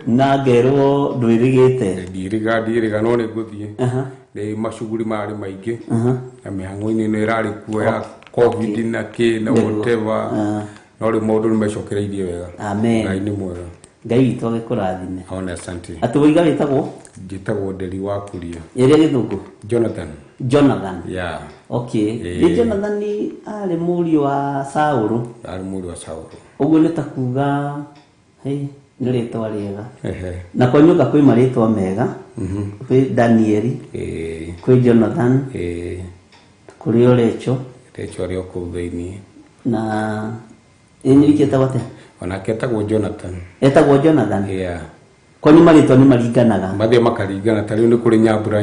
na ngerwo ndwĩrĩgĩte ndirĩga no nĩ ngũthiĩ nĩ macuguri marĩ maingĩ na mĩhang'o-inĩ ĩno ĩrarĩ kuo ya COVID na kĩ na whatever no rĩu maũndũ nĩ mecokereirie wega. Amen. Ngai nĩ mwega. Ngai witũ agĩkũrathime. Ona asante. Atũwĩiga wĩtagwo? Njĩtagwo Nderi wa Kuria. Ĩrĩa gĩthũngũ? Jonathan. Yeah. Okay. Nĩ Jonathan arĩ mũriũ wa Saũlũ. Arĩ mũriũ wa Saũlũ. Ũguo nĩ ta kuga nĩ rĩtwa rĩega. Na kwa nyũmba kwĩ marĩtwa mega. Kwĩ Danieli. Kwĩ Jonathan. Kũrĩ Orecho. Orecho arĩ o kũu thĩinĩ. Na nyũriki etagwo atĩa? Onake etagwo Jonathan. Etagwo Jonathan? Yeah. Kwani marĩtwa nĩ maringanaga? Mathiĩ makaringana, ta rĩu nĩ kũrĩ Nyambura.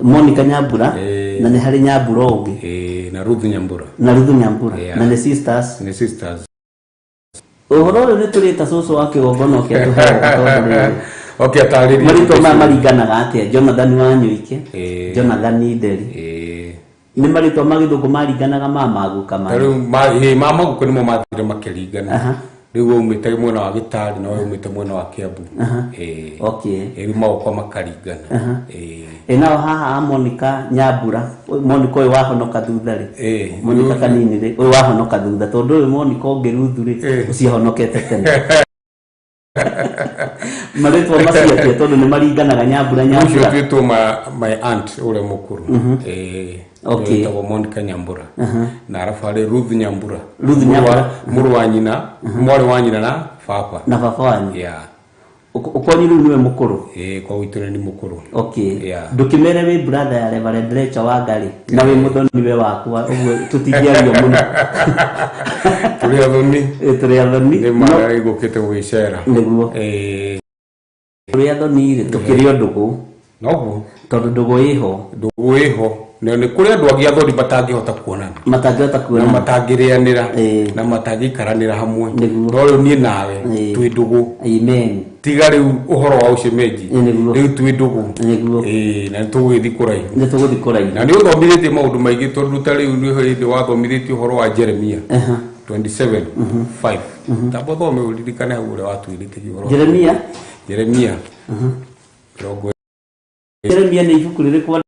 Monica Nyambura? na nĩ harĩ Nyambura ũngĩ na Ruth Nyambura na nĩ sisters ũhoro ũyũ nĩ tũrĩta cũcũ wa kĩgongona ũkĩatũheaga tondũ okay atarĩria marĩtwa maya maringanaga atĩa Jonathan Wanyuike Jonathan Nderi nĩ marĩtwa magĩthũngũ maringanaga maguka maguka nĩmo mathire makĩringana rĩu umĩte mwena wa Gĩtari na wewe umĩte mwena wa Kiambu okay rĩu maguka makaringana nao haha Monica Nyambura Monica ũyũ wahonoka thutha rĩ Monica kanini rĩ ũyũ wahonoka thutha tondũ ũyũ Monica ũngĩ Ruth rĩ ũciahonokete tene marĩtwa maciatia tondũ nĩ maringanaga Nyambura ucio twĩtwo my aunt ũrĩa mũkũrũ okay tagwo Monica Nyambura na arabu harĩ Ruth Nyambura mũrũ wa nyina mwarĩ wa nyina na baba wanyu ukonyi rĩu niwe mũkũrũ kwa witũ nĩ mũkũrũ okay ndũkĩmere wĩ brother ya Reverend Rachel Wangari na wĩ mũthoni we wakwa ũguo tũtingĩario mũno tũrĩ athoni nĩ mara igũkĩte gwĩcera nĩguo tũrĩ athoni rĩ tũkĩrĩ ndũgũ noguo tondũ ndũgũ ĩho na nĩ kũrĩ andũ angĩ athoni matangĩhota kuonana na matangĩrĩanĩra na matangĩikaranĩra hamwe no rĩu niĩ nawe twĩ ndũgũ amen tiga rĩu ũhoro wa ũcemenji rĩu twĩ ndũgũ na nĩtũgũgĩthiĩ kũraihu na nĩ ũthomithĩtie maũndũ maingĩ tondũ ta rĩu nĩ hĩndĩ wathomithĩtie ũhoro wa Jeremia 27:5 tambo thome ũririkane hau ũrĩa watwĩrĩte ũhoro Jeremia nĩ ibuku rĩrĩkũ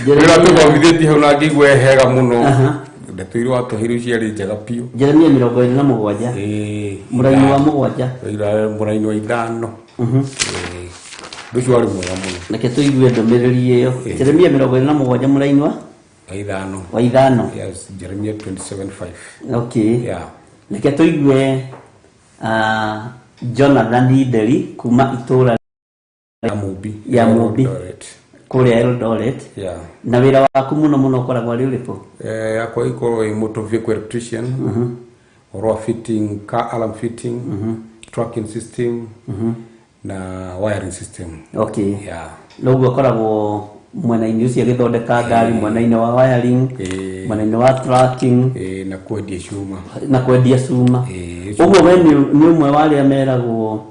Jeremia tũthomithĩtie hau na ngĩigua hega mũno ndeto iria watũheire ciarĩ njega biũ Jeremia 27 mũraini wa 7 mũraini wa 5 ndũcio warĩ mwega mũno reke tũigue ndũmĩrĩri ĩyo Jeremia 27 mũraini wa 5 yes Jeremia 27:5 okay reke tũigue Jonathan Nderi kuma itũra ya Mubi kũrĩa Eldoret na wĩra waku mũno ũkoragwo arĩ ũrĩkũ yakwa ikorwo ĩ motor vehicle electrician or fitting car alarm fitting tracking system na wiring system okay rĩu ũkoragwo mwena-inĩ ũcio gĩthondeka ngari mwena-inĩ wa wiring mwena-inĩ wa tracking na kwendia cuma ũguo we nĩ ũmwe wa arĩa meragwo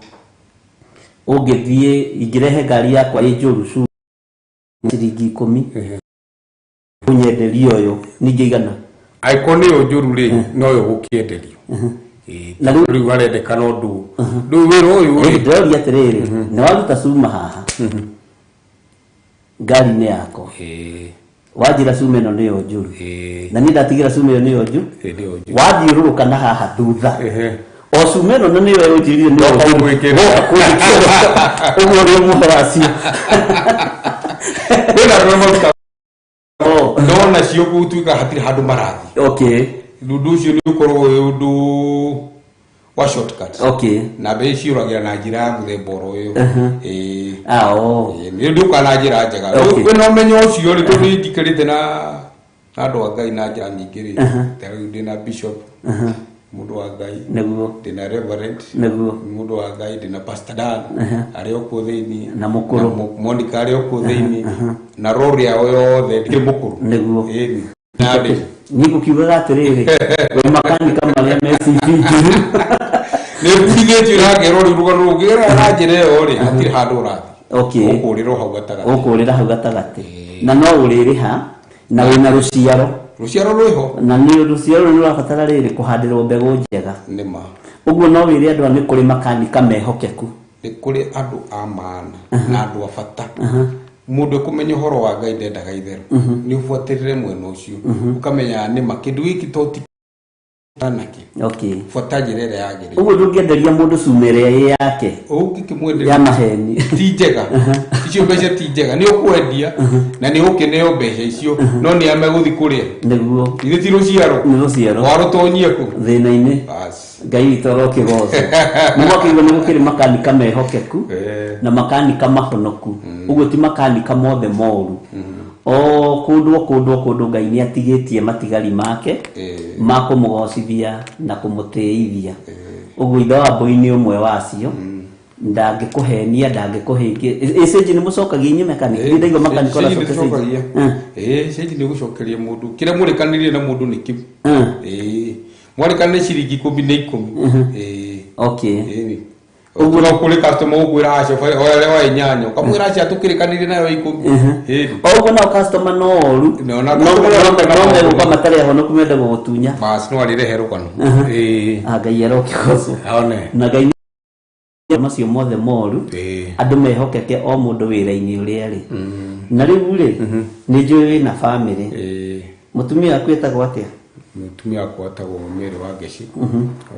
ũngĩthiĩ ingĩrehe ngari yakwa ĩ njũru ciringi 10 ũnyenderio ũyũ ningĩ igana aiko nĩ njũru rĩ no yo gũkĩenderio na rĩu arendekana ũndũ rĩu wĩra ũyũ ndĩroria atĩrĩrĩ nĩ waruta cuma haha ngari-inĩ yakwa wanjĩra cuma ĩno nĩyo njũru na niĩ ndatigĩra cuma ĩyo nĩyo njũru wathiũrũrũka na haha thutha o cuma ĩno na nĩyo ũnjĩrire nĩyo ũguo nĩ mũhoracio no nacio gũtuĩka hatirĩ handũ marathi okay ũndũ ũcio nĩ ũkorwo wĩ ũndũ wa shortcut na mbei ciũragĩra na njĩra ya mũthemba oro ũyũ nĩ ndĩũka na njĩra njega wĩna ũmenyo ũcio rĩ tondũ njikĩrĩte na andũ a Ngai na njĩra nyingĩ rĩ tarĩu ndĩna bishop mũndũ wa Ngai ndĩna reverend mũndũ wa Ngai ndĩna pastor Dan arĩ okuo thĩinĩ na mũkũrũ Monica arĩ okuo thĩinĩ na rori yao yothe ndĩ mũkũrũ nĩguo niĩ gũkiugaga atĩrĩrĩ we makanika marĩa meciji njuru nĩ mbudithĩtio na ngerwo rĩu rũgano rũngĩgerera na njĩra ĩyo rĩ hatirĩ handũ ũrathiĩ ũkũrĩra hau gatagatĩ na no ũrĩrĩha na wĩna rũciaro rwĩho na nĩ rũciaro nĩ rũrabatara rĩrĩ kũhandĩrwo mbegũ njega nĩma ũguo no wĩre andũ nĩ kũrĩ makanika mehokeku nĩ kũrĩ andũ a maana na andũ a bata mũndũ kũmenya ũhoro wa Ngai ndendaga itherũ nĩ ũbuatĩrĩre mwena ũcio ũkamenya nĩma kĩndũ gĩkĩ to ti buata njĩra ĩrĩa yagĩrĩire ũguo ndũngĩenderia mũndũ cuma ĩrĩa ĩ yake ũngĩkĩmwenderia ya maheni ti njega icio mbeca ti njega nĩ ũkwendia na nĩ ũkĩneo mbeca icio no nĩ amegũthiĩ kũrĩa nĩguo ithe ti rũciaro warũtonyie kũ thĩna-inĩ Ngai witũ arokĩgoco nĩ mwakĩigua nĩ gũkĩrĩ makanika mehokeku na makanika mahonoku ũguo ti makanika mothe moru o kũndũ Ngai nĩ atigĩtie matigari make ma kũmũgocithia na kũmũtĩithia ũguo ithe wa mbũi nĩ ũmwe wacio ndangikuhenia ndangikuhingia iciji ni mucokagia inyu mekanika ndaigo makanika na cokagia iciji ni gucokeria mundu kire murikanire na mundu ni kiu murikanire ciringi 10 okay uguo no kuri customer ukwira acha ole wa inyanya ukamwira acha tukirikanire nayo 10 uguo no customer no oru no kwa matare aho no kumenda gutunya bas no arire herukano Ngai arokigoco na Ngai macio mothe moru andu mehokeke o mundu wira-ini uria ri na riu ri ni njui na family mutumia akwetagwo atia mutumia akwetagwo Mary wa Ngeci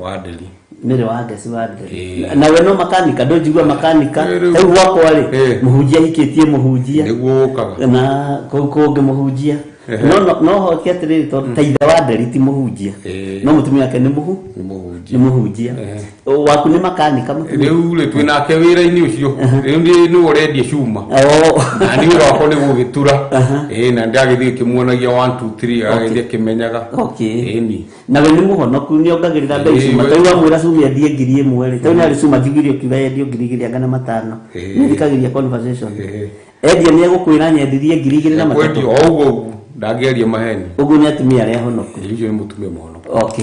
wa Nderi Mary wa Ngeci wa Nderi na we no makanika ndojigwa makanika riu gwakwa ri muhunjia hikitie muhunjia niguo ukaga na kungi muhunjia no hoki atiriri to taitha wa Nderi ti muhunjia no mutumia ke ni muhunjia waku ni makanika riu ri twinake wira-ini ucio riu ni urendia cuma na ni wira wako ni gugitura na ndagithie kimuonagia 1 2 3 agithie kimenyaga ni na we ni muhonoku ni ongagirira mbei cuma tau amwira cuma endie 1,000 ri tau ni ari cuma njigirio kiuga endio 2,500 ni thikagiria conversation endia ni egukwira nyendirie 2,300 oguo ndageria maheni uguo ni atumia aria honoku icio ni mutumia muhonoku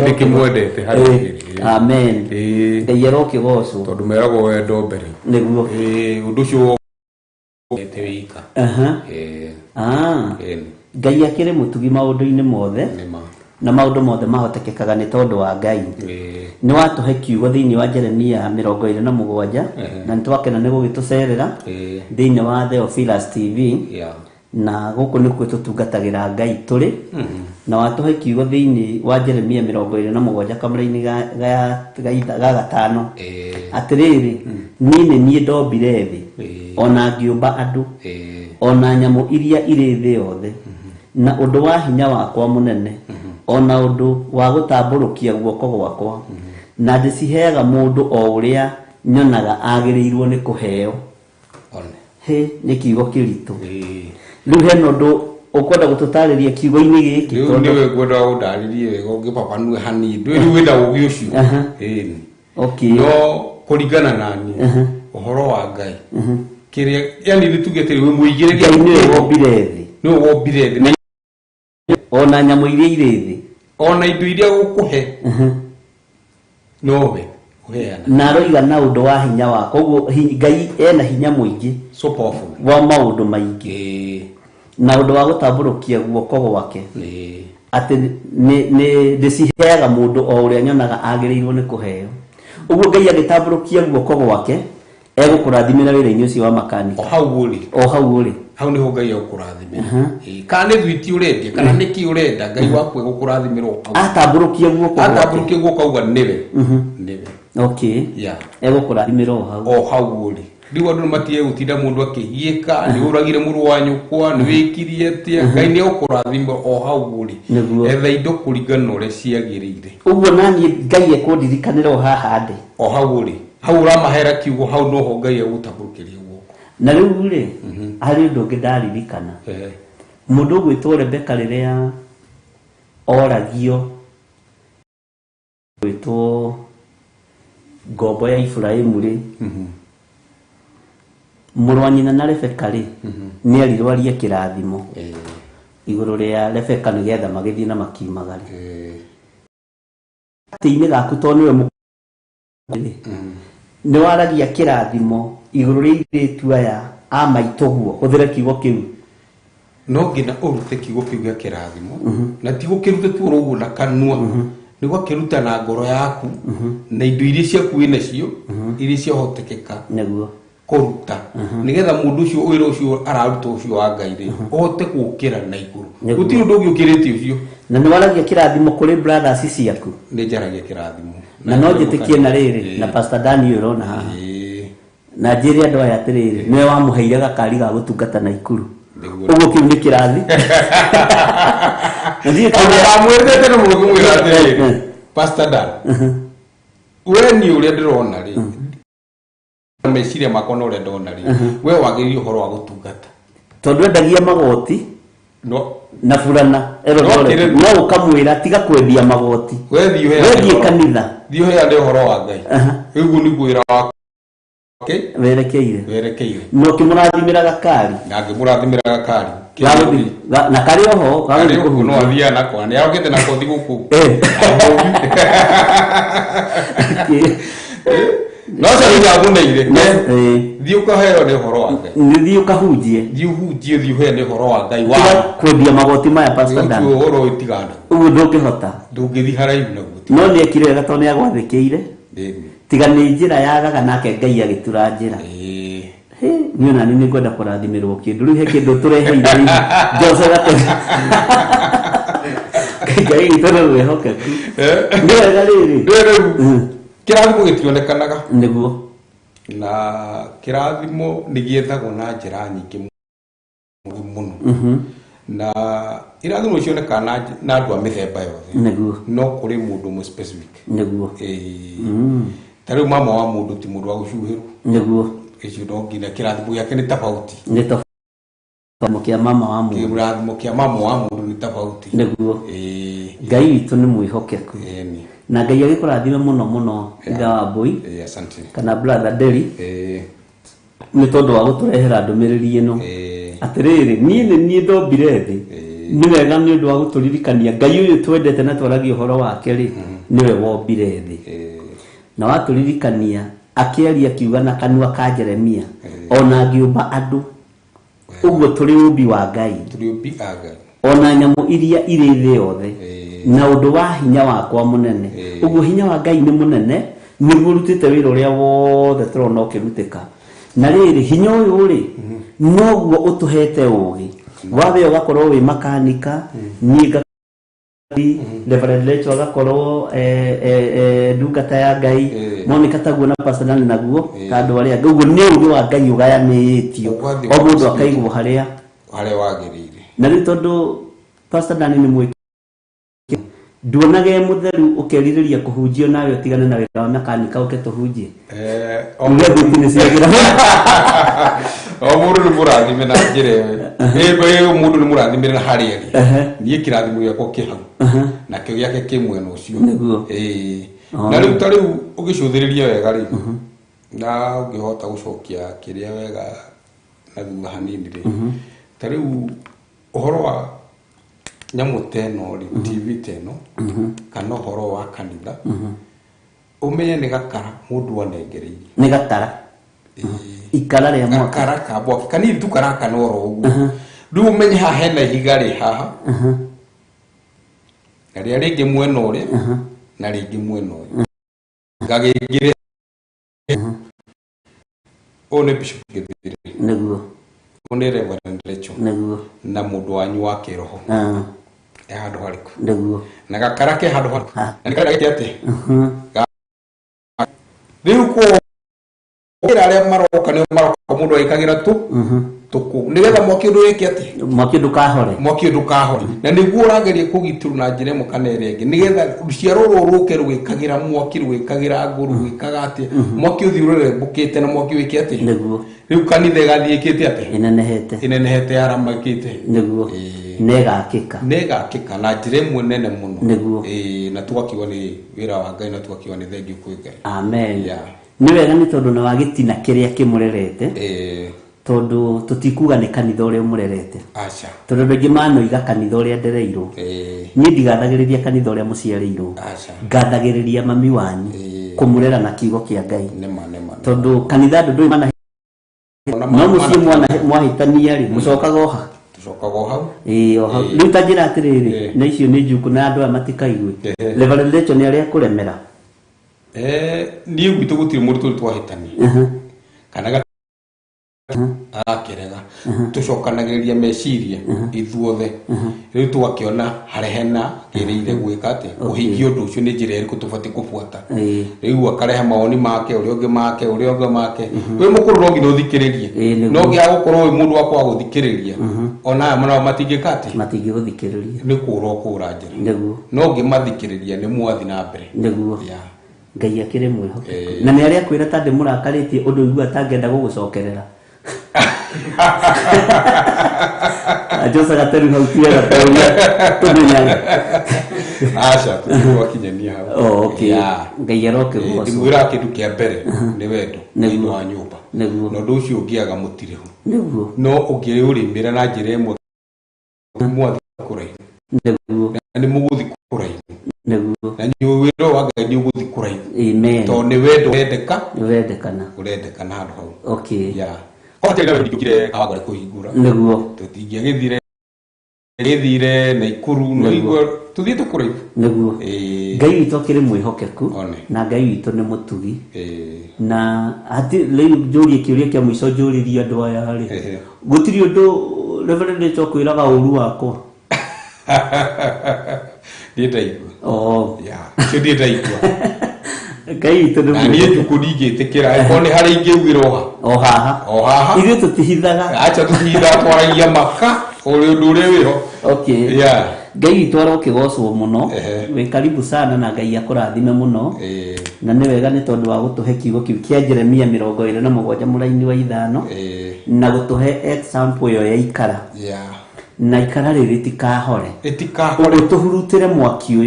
ndikimwendete hari amen Ngai arokigocwo tondu meragwo wendo mbere niguo undu ucio ete wika Ngai akire mutugi maundu-ini mothe na maundu mothe mahotekekaga ni tondu wa Ngai ni watuhe kiugo thiini wa Jeremia 27 na nitwakena ni gugitucerera thiini wa Theophilus TV na guku ni kwe tutungatagira Ngai turi na watuhe kiugo thiini wa Jeremia 27 kamera-ini ga 5 atiriri ni ndombire thi ona ngiumba andu ona nyamu iria iri thi yothe na undu wa hinya wakwa munene ona undu wa gutamburukia guoko gwakwa na ndiciheaga mundu o uria nyonaga agiriirwo ni kuheo ni kiugo kiritu riu hena undu ukwenda gututariria kiugo-ini giki tondu niwe kwenda gutaririe wega ungipapanue hanini ndwiri wenda ugi ucio no kuringana nani uhoro wa Ngai kiria yani nitugete we muigire Ngai ni wombire thi ona nyamu iria iri thi ona indo iria gukuhe nowe uheana na roiga na undu wa hinya wako uguo Ngai ena hinya muingi so powerful wa maundu maingi na undu wa gutamburukia guoko gwake ati ni ndiciheaga mundu o uria nyonaga agiriirwo ni kuheo uguo Ngai agitamburukia guoko gwake egukurathimira wira-ini ucio wa makanika o hau uri hau niho Ngai egukurathimira kana ni thwiti urendia kana niki urenda Ngai waku egukurathimira atamburukia guoko auga niwe egukurathimira o hau uri riu andu matie gutinda mundu akihieka ni uragire muru wa nyukwa ni wikirie atia Ngai ni egukurathimira o hau uri etha indo kuringana uria ciagirire uguo nani Ngai ekundirikanira o haha ndi o hau uri hau uramahera kiugo hau noho Ngai egutamburukiria guoko na riu ri hari undu ungi ndaririkana mundu gwitwo Rebeka riria oragio gwitwo ngombo ya Ifraimu ri muru wa nyina na Rebeka ri ni arirwaria kirathimo iguru ria Rebeka ni getha magithii na makimagari ati-ini gaku to niwe ni waragia kirathimo iguru ria iritu aya a maitoguo huthire kiugo kiu no ngina urute kiugo kiu gia kirathimo na ti gukirute tu uguo na kanua ni gwakiruta na ngoro yaku na indo iria ciaku inacio iria ciahotekeka niguo kuruta nigetha mundu ucio wira ucio araruta ucio wa Ngai ri uhote gukira na iguru guti undu ungi ukirite ucio na ni waragia kirathimo kuri brothers ciaku ni njaragia kirathimo na no njitikie na riri na Pastor Daniel urona haha na njiri andu aya atiriri niwe wamuheire gakari ga gutungata na ikuru uguo kiu ni kirathi ndiye amwendete no mundu mwira atiriri Pastor Dan we ni uria ndirona ri meciria makona uria ndona ri we wagiririo horo wa gutungata tondu endagia magoti no na burana no ukamwira tiga kwendia magoti we thie kanitha thio he ande horo wa Ngai uguo ni gwira wa werekeire no kimurathimira gakari na ngimurathimira gakari na kari oho no athia nako ni arokete nako thiguku no se ya muneire thiu kahero ni horo wa Ngai thiu kahunjie thiu he ni horo wa Ngai wa kwendia magoti maya pastor Dan thiu horo itiganda ugu ndungihota ndungithi haraihu naguo no ni ekire wega to ni agwathikire tiga ni njira yagaga nake Ngai agitura njira niyo nani ni ngwenda kurathimirwo kindu riu he kindu tureheire Jose gate Ngai itoro wehokeku ni wega riri kirathimo gitionekanaga niguo na kirathimo nigiethagwo na njira nyingi muno na irathimo cionekana na andu a mithemba yothe niguo no kuri mundu mu specific niguo tariu mama wa mundu ti mundu wa gucuhiru niguo icio ndo nginya kirathimo giake ni tofauti kia mama wa mundu kirathimo kia mama wa mundu ni tofauti niguo Ngai witu ni mwihokeku na Ngai agikurathime muno itha wa Mbui asante kana brother Deli ni tondu wa guturehera ndumiriri ino atiriri ni ndombire thi ni wega ni undu wa guturirikania Ngai uyu twendete na twaragia uhoro wake ri niwe wombire thi na waturirikania akiaria kiuga na kanua ka Jeremia ona angiumba andu uguo turi umbi wa Ngai ona nyamu iria iri thi yothe na undu wa hinya wakwa munene uguo hinya wa Ngai ni munene ni gurutite wira uria wothe turona ukirutika na riri hinya uyu ri noguo utuhete ugi wabe ugakorwo wi makanika niga Reverend Lecho agakorwo ndungata ya Ngai Monica taguo na Pastor Dan naguo kandu aria uguo ni ugi wa Ngai ugayanitio o mundu akaigwo haria wagirire na ri tondu Pastor Dan ni mwiki nduonage mutheru ukeririria kuhunjio nawe utigane na wira wa makanika uketuhunjie ngethi ni ciagira o mundu ni murathime na njire mundu ni murathime na haria ni kirathimo giako kihau na kio giake kimwena ucio na riu tariu ugicuthiriria wega ri na ungihota gucokia kiria wega na thutha hanini ri tariu uhoro wa nyamu teno ri TV teno kana uhoro wa kanitha umenye ni gakara mundu anengereire ni gatara ikara ria mwaka kara ka boki kanini tu karaka no ro ugu riu umenye ha hena ihiga ri haha ria ringi mwena uri na ringi mwena uri ngagigire one bishop githire niguo one Reverend Lecho niguo na mundu wanyu wa kiroho handu hariku niguo na gakara ke handu hariku na nikara gite ati riu ko ira ria maroka ni maroka mundu aikagira tu tuku nigetha mwaki ndu wiki ati mwaki ndukahore na niguo urageria kugitiru na njire mukana ire ngi nigetha ruciaro ruruke rwikagira mwaki rwikagira nguru rwikaga ati mwaki uthiurire bukite na mwaki wiki ati niguo riu kanitha gathiikite ati inenehete aramakite niguo negakika na njire mwe nene muno niguo na tugakiwa ni wira wa Ngai na tugakiwa ni thengiu kwi Ngai amen ni wega ni tondu na wagitina kiria kimurerete tondu tutikuga ni kanitha uria umurerete acha tondu bengi manoiga kanitha uria ndereirwo ni ndigathagiriria kanitha uria muciarirwo ngathagiriria mami wanyu kumurera na kiugo kia Ngai nema tondu kanitha ndu mana no mucie mwana mwahitania ri mucokaga oha hau oha riu ta njira atiriri na icio ni njuku na andu amatikaigwe Reverend Lecho ni aria kuremera ni gwitu gutiri mundu twahitania kana akirega tucokanagiriria meciria ithuothe riu tugakiona harehena kirire gwika ati kuhingia undu ucio ni njira iriku tubati kufuata riu akarehe maoni make uria ungi make we mukuru no nginya uthikiririe no ngia gukorwo we mundu wakwa guthikiriria ona mwana matingikati matingiguthikiriria ni kuro kura njira niguo no ngimathikiriria ni mwathi na mbere niguo Ngai akire mwihokeku na ni aria kwira ta ndimurakaritie undu igua tangenda gugucokerera Josa gatari hautia gatari acha tuwa kinyania hapo. Oh, okay. Yeah. Ngayeroke goso imwira kindu kia mbere ni wendo ni wa nyumba no nducio ungiaga mutire hu niguo no ungire urimira na njira imwe mwathi kurai niguo ni muguthi kurai niguo na nyuwiro wa Ngai ni uguthi kurai amen to ni wendo wendekana urendekana handu hau okay yeah kwa tena ndikire abagore kuhingura niguo tutingia githire na ikuru no igwa tuthiete kurai niguo Ngai witũ akĩrĩ mwĩhokeku na Ngai witũ nĩ mũtugi na ati leo njũrie kĩũria kĩa mũico njũrĩrie andũ aya rĩ gũtirĩ ũndũ Reverend nĩtwakwĩraga ũru wakwa ndĩtaigua oh yeah ndĩtaigua Ngai witũ nĩ na niĩ njũkũ ndingĩtĩkĩra ĩkorwo nĩ harĩ ingĩugĩrwo haha ithuĩ tũtihithaga acha tũtihithaga twaragia maka ũrĩ ũndũ ũrĩa wĩho okay yeah Ngai witũ arokĩgocwo mũno wĩ karibu sana na Ngai akũrathime mũno na nĩ wega nĩ tondũ wa gũtũhe kiugo kĩu kĩa Jeremia 27 mũraini wa 5 na gũtũhe example yo ya ikara na ikara rĩrĩ tikahore tũhurutĩre mwaki ũyũ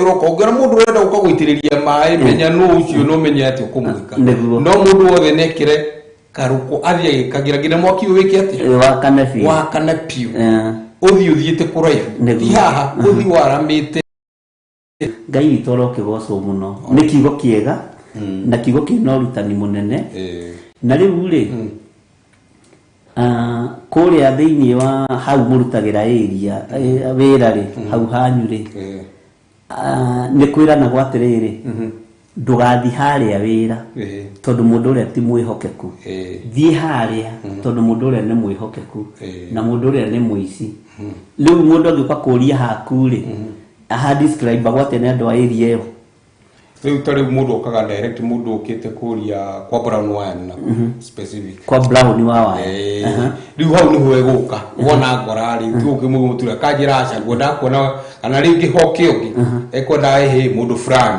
ũrokongera mũndũ ũrenda gũka gũitĩrĩria maĩ menya nũ ũcio no menya atĩ ũkũmwĩka no mũndũ wothe nekĩre karuko athia gĩkagira nginya mwaki ũyũ wĩke atĩ wakana piu uthiĩte kũraihu ti haha uthi waramĩte Ngai witũ arokĩgocwo mũno nĩ kiugo kĩega na kiugo kĩna ũrutani mũnene na rĩu rĩ kũrĩa thĩinĩ wa hau mũrutagĩra area wĩra rĩ hau hanyu rĩ nĩ kwĩranagwo atĩrĩrĩ ndugathi harĩa wĩra tondũ mũndũ ũrĩa ti mwĩhokeku thiĩ harĩa tondũ mũndũ ũrĩa nĩ mwĩhokeku na mũndũ ũrĩa nĩ mũici rĩu mũndũ angĩũka kũria haku rĩ aha describe gwate nĩ andũ a area ĩyo rĩu tarĩ mũndũ okaga direct mũndũ ũkĩte kũria kwa Brown wine na specific kwa Brown wa rĩu hau nĩho egũka wona ngorari tuũke mũtura kanjĩra aca ngwenda kuona kana rĩngĩ hoke ũngĩ ekwenda ehe mũndũ fulani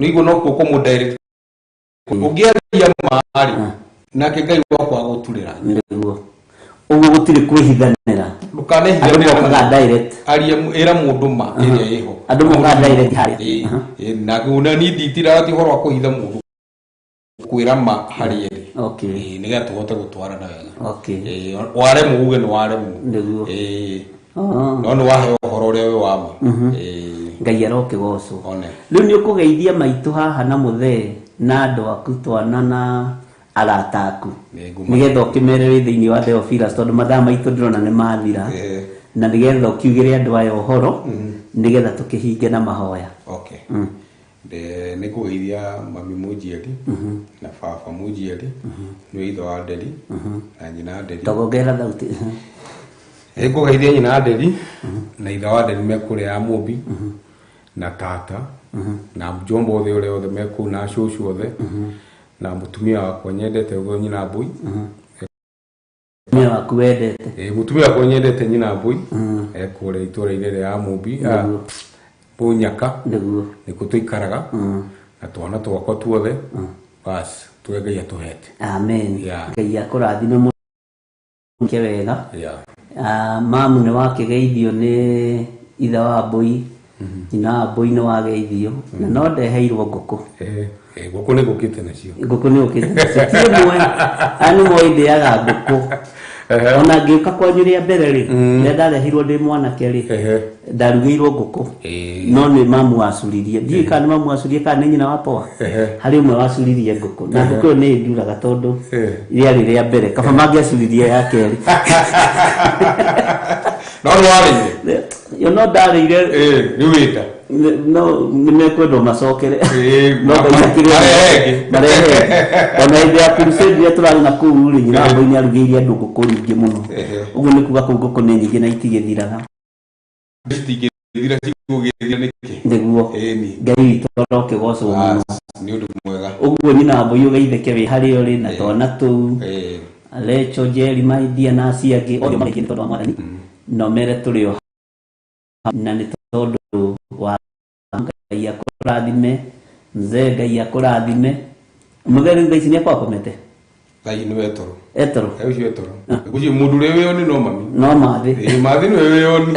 nĩguo no kuo kũmũ direct ũngĩaria marĩ nake Ngai wakwa gũturĩra nĩguo ũguo gũtirĩ kwĩhithanĩra ndũkanehithanĩra direct aria era mũndũ ma ĩrĩa ĩho andũ moka direct harĩa na guna ni nditira ati horo akũhitha mũndũ kwĩra ma harĩa ĩrĩ okay nĩgetha tũhote gũtwarana wega okay ware muuge nĩ ware nĩguo no nĩ wahe ũhoro ũrĩa wĩ wama Ngai arokĩgocwo rĩu nĩ ũkũgeithia maitũ haha na mũthee na andũ aku twana na arata aku nĩgetha ũkĩmerere thĩinĩ wa Theophilus tondũ mathaa maitũ ndĩrona nĩ mathira na nĩgetha ũkiugĩre andũ aya ũhoro nĩgetha tũkĩhinge na mahoya okay nĩ kũgeithia mami Mũnjiari na baba Mũnjiari nĩ ithe wa Nderi na nyina Nderi tũgongerera thauti kũgeithia nyina Nderi na ithe wa Nderi mekũrĩa Mũmbi na tata na mjomba othe ũrĩa othe mekũu na cũcũ othe na mutumia wakwa nyendete ũguo nyina Mbui mutumia waku wendete mutumia wakwa nyendete nyina Mbui ekũrĩa itũũra-inĩ rĩa Mũmbi Mũnyaka nĩguo nĩkuo tũikaraga na twana twakwa tuothe basi tuge Ngai atũhete amen Ngai akũrathime mũno wega mamu nĩ wakĩgeithio nĩ ithe wa Mbui nyina Mbui nĩ wageithio na no ndeheirwo ngũkũ ngũkũ nĩ gũkĩte nacio ngũkũ nĩ gũkĩte nacio tiĩmwe ani moindĩaga ngũkũ ona ngĩũka kwanyu rĩa mbere rĩ rĩrĩa ndarehirwo ndĩ mwanake rĩ ndarugĩirwo ngũkũ no nĩ mamu wacuririe ndiũĩ kana nĩ mamu wacuririe kana nĩ nyina wa Poa harĩ ũmwe wacuririe ngũkũ na ngũkũ ĩyo nĩ nduraga tondũ rĩarĩ rĩa mbere kaba mangĩacuririe ya kerĩ no nĩwarĩire yo no ndarĩire rĩu wĩta no nimekwenda macokere no marehe ona hĩndĩ ya crusade iria tũrarĩ na kũu rĩ nyina Mbui nĩ arugĩire andũ ngũkũ nyingĩ mũno ũguo nĩ kuga kũu ngũkũ nĩ nyingĩ na itigĩthiraga itigĩthira cigũgĩthira nĩkĩ nĩguo Ngai witũ arokĩgocwo mũno nĩ ũndũ mwega ũguo nyina Mbui ũgeithĩke wĩ harĩa ũrĩ na twana tũu Lecho Jerry Maidia na acio angĩ othe marĩkĩte tondũ wa Mwathani no mere tũrĩ o na nĩ tondũ wa Ngai akũrathime mzee Ngai akũrathime mũtheri Ngai nĩ akomete Thai ni wetoro. Etoro. Ucio wetoro. Ucio mundu rewe oni no mami. No mathi. Mathi ni wewe oni.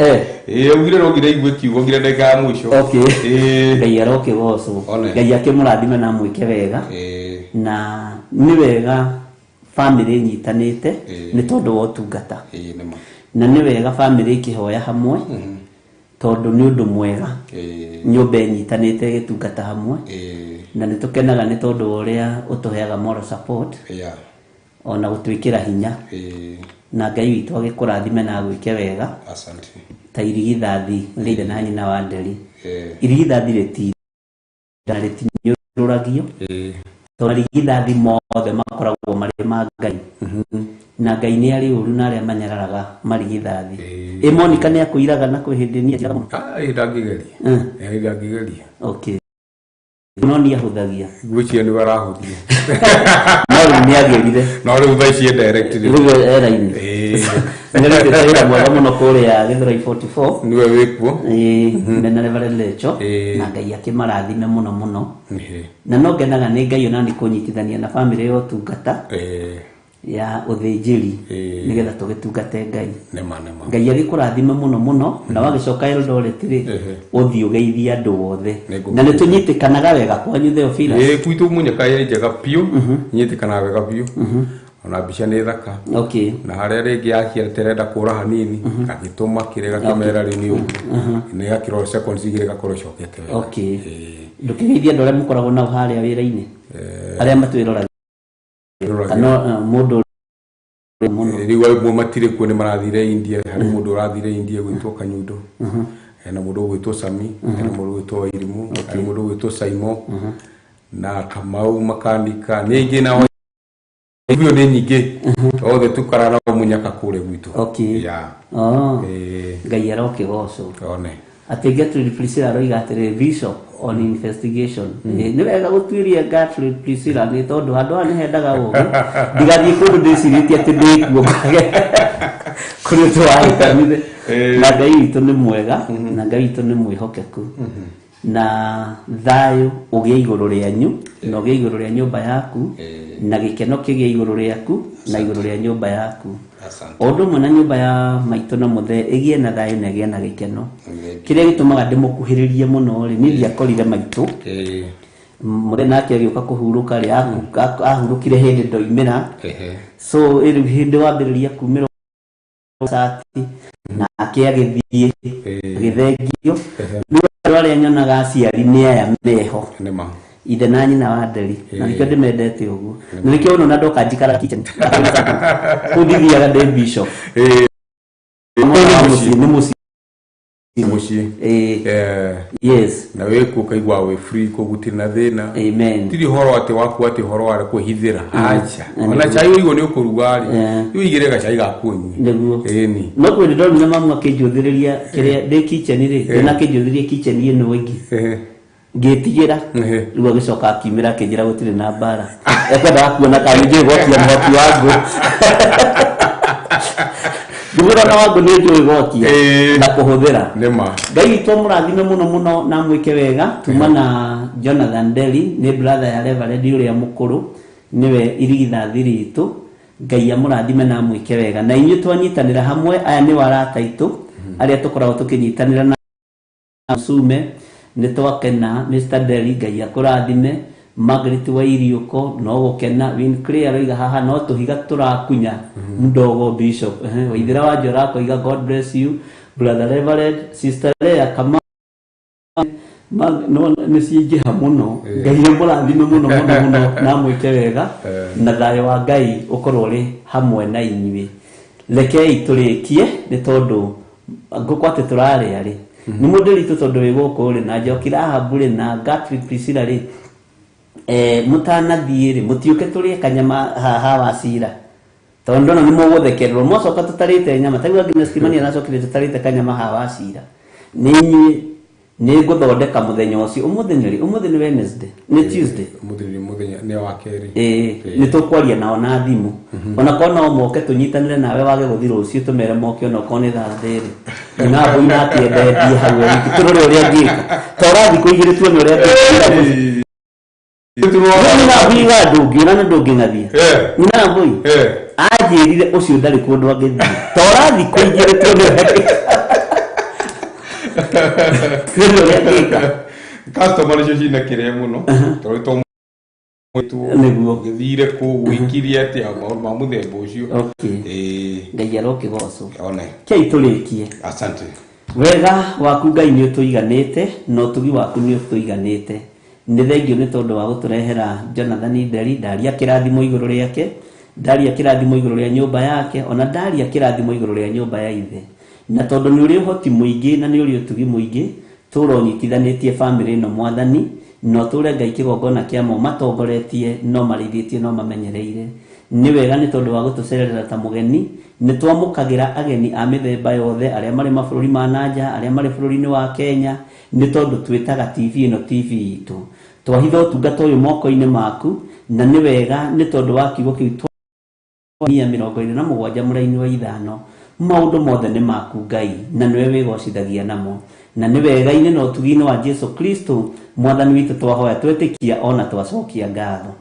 Ugire no ngire igwe kiugo ngire ndeka ya mwisho. Okay. Ngai aroke goco. Ngai akimurathime na mwike wega. Na ni wega family nyitanite ni tondu wa utungata. Na ni wega family ikihoya hamwe. Tondu ni undu mwega. Nyumba nyitanite gitungata hamwe. Na nitukenaga ni tondu uria utuheaga moral support. Ona gutwikira hinya. Na Ngai witu agikurathime na gwike wega. Asante. Ta irigithathi rire na nyina wa nderi. Irigithathi riti na ritinyuragio. To irigithathi mothe makoragwo mari ma Ngai. Na Ngai ni ari uru na aria manyararaga marigithathi. Monica ni akuiraga na kwihindania njira muno. Idagigeria. Idagigeria. Okay. No ni ahuthagia. Gwicia ni warahuthia. No ni agerire. No ri uthaicie directly. Rugo era-ini. Ngale tetera mwega muno kuria Githurai 44. Niwe wikuo. Mena Reverend Lecho. Na Ngai akimarathime muno muno. Na no ngenaga ni Ngai ona ni kunyitithania na family yo tungata. Ya uthinjiri nigetha tugitungate Ngai. Ngai agikurathime muno muno na wagicoka Eldoret ri uthio geithia andu wothe. Na ni tunyitikanaga wega kwanyu Theophilus. Kwitu munyaka ye njega piu, nyitikanaga wega piu. Ona bica ni thaka. Okay. Na haria ringi akia terenda kura hanini, agituma kirega kimera ri ni ugu. Ni akiro second sigire gakoro cokete. Okay. Ndukigeithia ndore mukoragwo na haria wira-ini. Aria matwirora kana mundu riwa mwe matire kuo ni marathire India, hari mundu urathire India gwitwo Kanyundo. Na mundu gwitwo Sami, na mundu gwitwo Irimu, na mundu gwitwo Saimo. Na Kamau makanika ningi na hivyo ni nyingi. Othe tukarana munyaka kure gwitwo. Okay. Ngai aroke goco. One. Gertrude Priscilla roiga atiri Bishop on investigation. Ni wega gutwiria Gertrude Priscilla ni tondu andu ani hendaga ugu. Ndigathie kundu ndiciritie ati ndikuo kage. Kuri twaithanire. Na Ngai witu ni mwega, na Ngai witu ni mwihokeku. Na thayu ugie iguru rianyu, na ugie iguru ria nyumba yaku, na gikeno kigie iguru riaku, na iguru ria nyumba yaku. Ondo mwana nyumba ya maitu na muthe igie na thayu na igie na gikeno. Kiria gitumaga ndimukuhiririe muno ri ni ndiakorire maitu. Mure nake agioka kuhuruka ri ahurukire hindi ndoimira. So iri hindi wambiriria kumira sati na akiagithie githengio. Rwari nyonaga aciari ni aya meho. Ithe na nyina wa nderi. Na nikio ndimendete uguo. Na nikio ona ndoka njikara kitchen. Kudithia ga Bishop. Ni muci. Yes. Na weku kaigwa we free ko gutina thina. Amen. Tiri horo ati waku ati horo wale kuhithira. Acha. Ona chai uigo ni ukurugari. Uigire ga chai ga kunyu. Ni. No kwe ndo na mamu akinjuthiriria kiria de kitchen ri. Na kinjuthiria kitchen ino wingi. Ngetigira. Riu agicoka akimira akinjira gutire na bara. Ekwenda kuona kana nje gwakia mwaki wangu. Ndugura na wangu ni ndio igokia na kuhuthira. Ngai witu murathime muno muno na mwike wega. Tuma na Jonathan Deli ni brother ya Reverend uria mukuru niwe irigithathi ritu. Ngai amurathime na mwike wega. Na inyu twanyitanira hamwe aya ni warata itu aria tukoragwo tukinyitanira na Sume ni twakena Mr. Deli Ngai akurathime. Margaret wa Iriuko no gukena win clear iga haha no tuhiga turakunya mdogo Bishop waithira wa Njora koiga God bless you brother Reverend sister Lea kama no nisiye hamuno Ngai murathime muno na mwike wega na thayo wa Ngai ukorwo ri hamwe na inywe rekei turikie ni tondu ngukwate turare ari ni mundu ritu tondu wi guku ri na Njokira Habure na Gertrude Priscilla ri mutana thiire mutiuke turie kanyama haha wacira tondu no nimuguthekererwo mwacoka tutarite nyama tagwa nginya skimani anacokire tutarite kanyama haha wacira ninyi ni guthondeka muthenya ucio umuthenya ni Wednesday ni Tuesday muthenya ni wa keri ni tukwaria nao na thimu ona kona omoke tunyitanire nawe wage guthira ucio tumere moke ona kone thathere na boina atiendetie hau wiki turore uria ngika tora thiko igire tuone uria Nina biga ndugi na ndugi ngathie. Nina mbui. Ajirire ucio ndari kundu angithie. Torathi kuingire tuone. Customer nĩcio cina kĩrĩa mũno tondũ to nĩguo gĩthire kũ gwĩkirie atĩa maũndũ ma mũthemba ũcio. Ngai arokĩgocwo kĩai tũrĩkie. Asante. Wega waku Ngai nĩ ũtũiganĩte na ũtugi waku nĩ ũtũiganĩte. Nĩ thengio nĩ tondũ wa gũtũrehera Jonathan Nderi, ndaria kĩrathimo igũrũ rĩake, ndaria kĩrathimo igũrũ rĩa nyũmba yake, ona ndaria kĩrathimo igũrũ rĩa nyũmba ya ithe. Na tondũ nĩ ũrĩ ũhoti mũingĩ na nĩ ũrĩ ũtugi mũingĩ, tũronyitithanĩtie bamĩrĩ ĩno Mwathani, no tũre Ngai kĩgongona kĩamo matongoretie no marĩithĩtie no mamenyereire. Nĩ wega nĩ tondũ wa gũtũcerera ta mũgeni, nĩ twamũkagĩra ageni a mĩthemba yothe, arĩa marĩ mabũrũri ma nanja, arĩa marĩ bũrũri-inĩ wa Kenya, nĩ tondũ twĩtaga TV ĩno TV itũ. Twahitha ũtungata ũyũ moko-inĩ maku, na nĩ wega nĩ tondũ wa kiugo kĩu 127 mũraini wa ithano. Maũndũ mothe nĩ maku Ngai na nĩwe wĩgocithagia namo, na nĩ wega-inĩ na ũtugi-inĩ wa Jesu Kristo Mwathani witũ twahoya twetĩkia ona twacokia ngatho.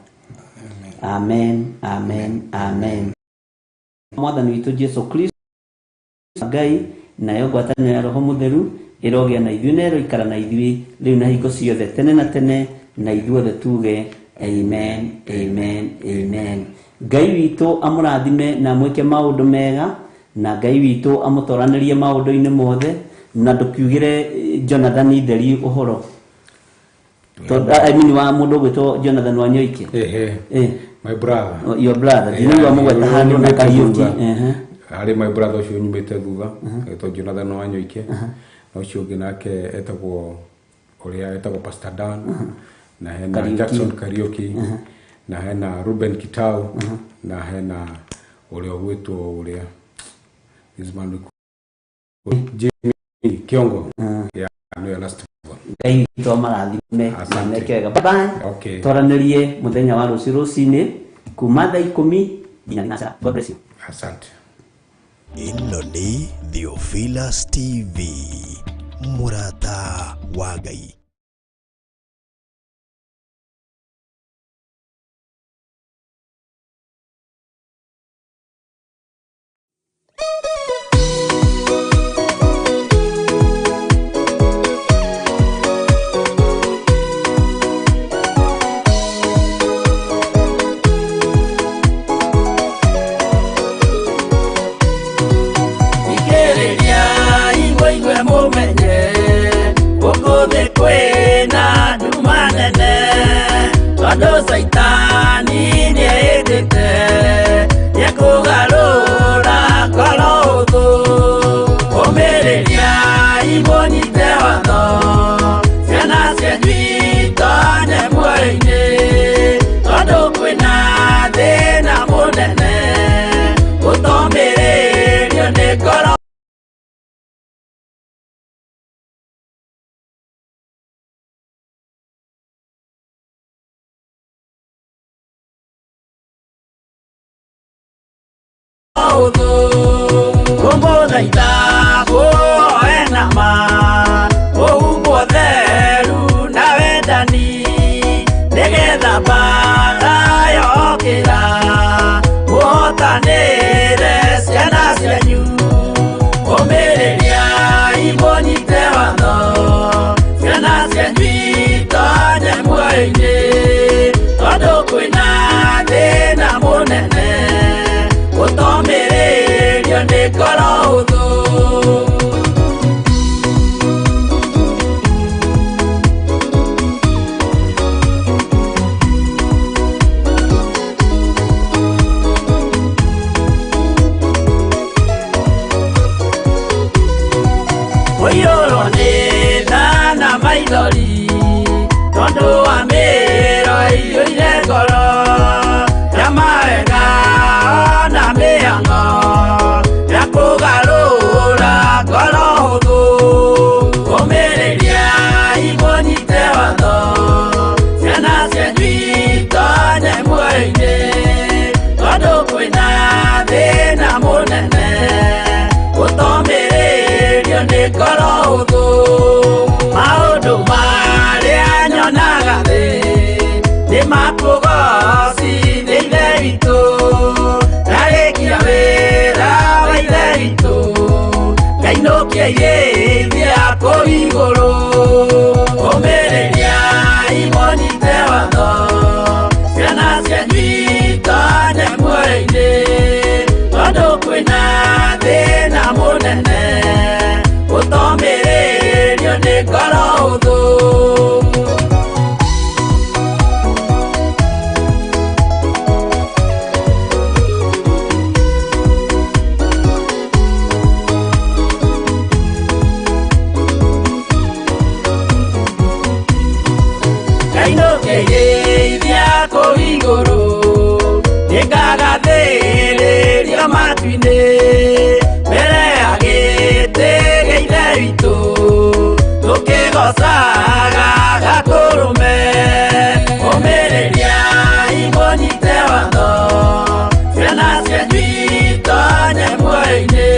Amen, amen, amen. Mwathani witũ Jesu Kristo Ngai nayo ngwatanĩro ya Roho Mũtheru ĩrogĩa na ithuĩ na ĩroikara na ithuĩ rĩu na hingo ciothe tene na tene, na ithuothe tuge amen, amen, amen. Ngai witũ amũrathime na amwĩke maũndũ mega, na Ngai witũ amũtoranĩrie maũndũ-inĩ mothe, na ndũkiugĩre Jonathan Nderi ũhoro. I mean wa mũndũ gwĩtwo Jonathan Wanyoike. My brother. Your brother. Ndino wa mũgweta handũ na Kariuki. Harĩ my brother ũcio nyumĩte thutha, etwo Jonathan Wanyoike. Na ũcio ũngĩ nake etagwo ũrĩa etagwo Pastor Dan, na hena Jackson Kariuki, na hena Ruben Kitau, na hena ũrĩa gwĩtwo ũrĩa Ismail Jimmy Kiongo. No last one. Ngai witũ amarathime amekega. Bye bye. Twaranĩrie mũthenya wa rũciũ rũcinĩ kuma thaa 10 nginya thinacara. God bless you. Asante. Ĩno nĩ Theophilus TV, mũrata wa Ngai. Saitani ni edete ya kugarura kalodo omereria iboni tewano siana sianjuita ne muaine todo kwena thina munene utomererio ni koro Como da itago enama o poderu na vedani negeda para yokira botanere siana sianyu omereria ibonite wano siana sianjuita nyemuaine todo kwina thina munene utomererio ni korodo oyoro ni dana maidori tondo amero iyo ile koro yamaega na meanga ya kugarura korodo omereria ibonite wano siana sianjuita nyemuaine todo kwina thina munene utomererio ni korodo maundu maria nyonaga thi ni Kainokia yethia koigoro Omereria imonite watho Ciana cianyuitane muoyo-inĩ Tondũ kwĩna thĩna mũnene Ũtomĩrĩrio nĩ ngoro hũthũ Nĩngagathĩrĩrio matu-inĩ mbere ya gĩtĩ gĩa Ithe witũ tũkĩgocaga Gakũrũme Ũmĩrĩria imũnyite watho ciana cianyu itonye muoyo-inĩ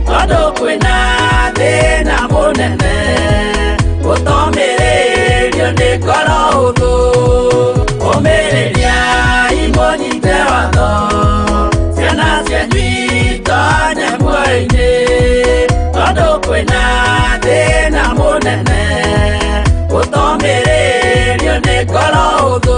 tondũ kwĩna thĩna mũnene ũtomĩrĩrio nĩ ngoro hũthũ Ũmĩrĩria imũnyite watho ciana cianyu itonye muoyo-inĩ tondũ kwĩna thĩna mũnene ũtomĩrĩrio nĩ ngoro hũthũ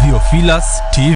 Theophilus TV.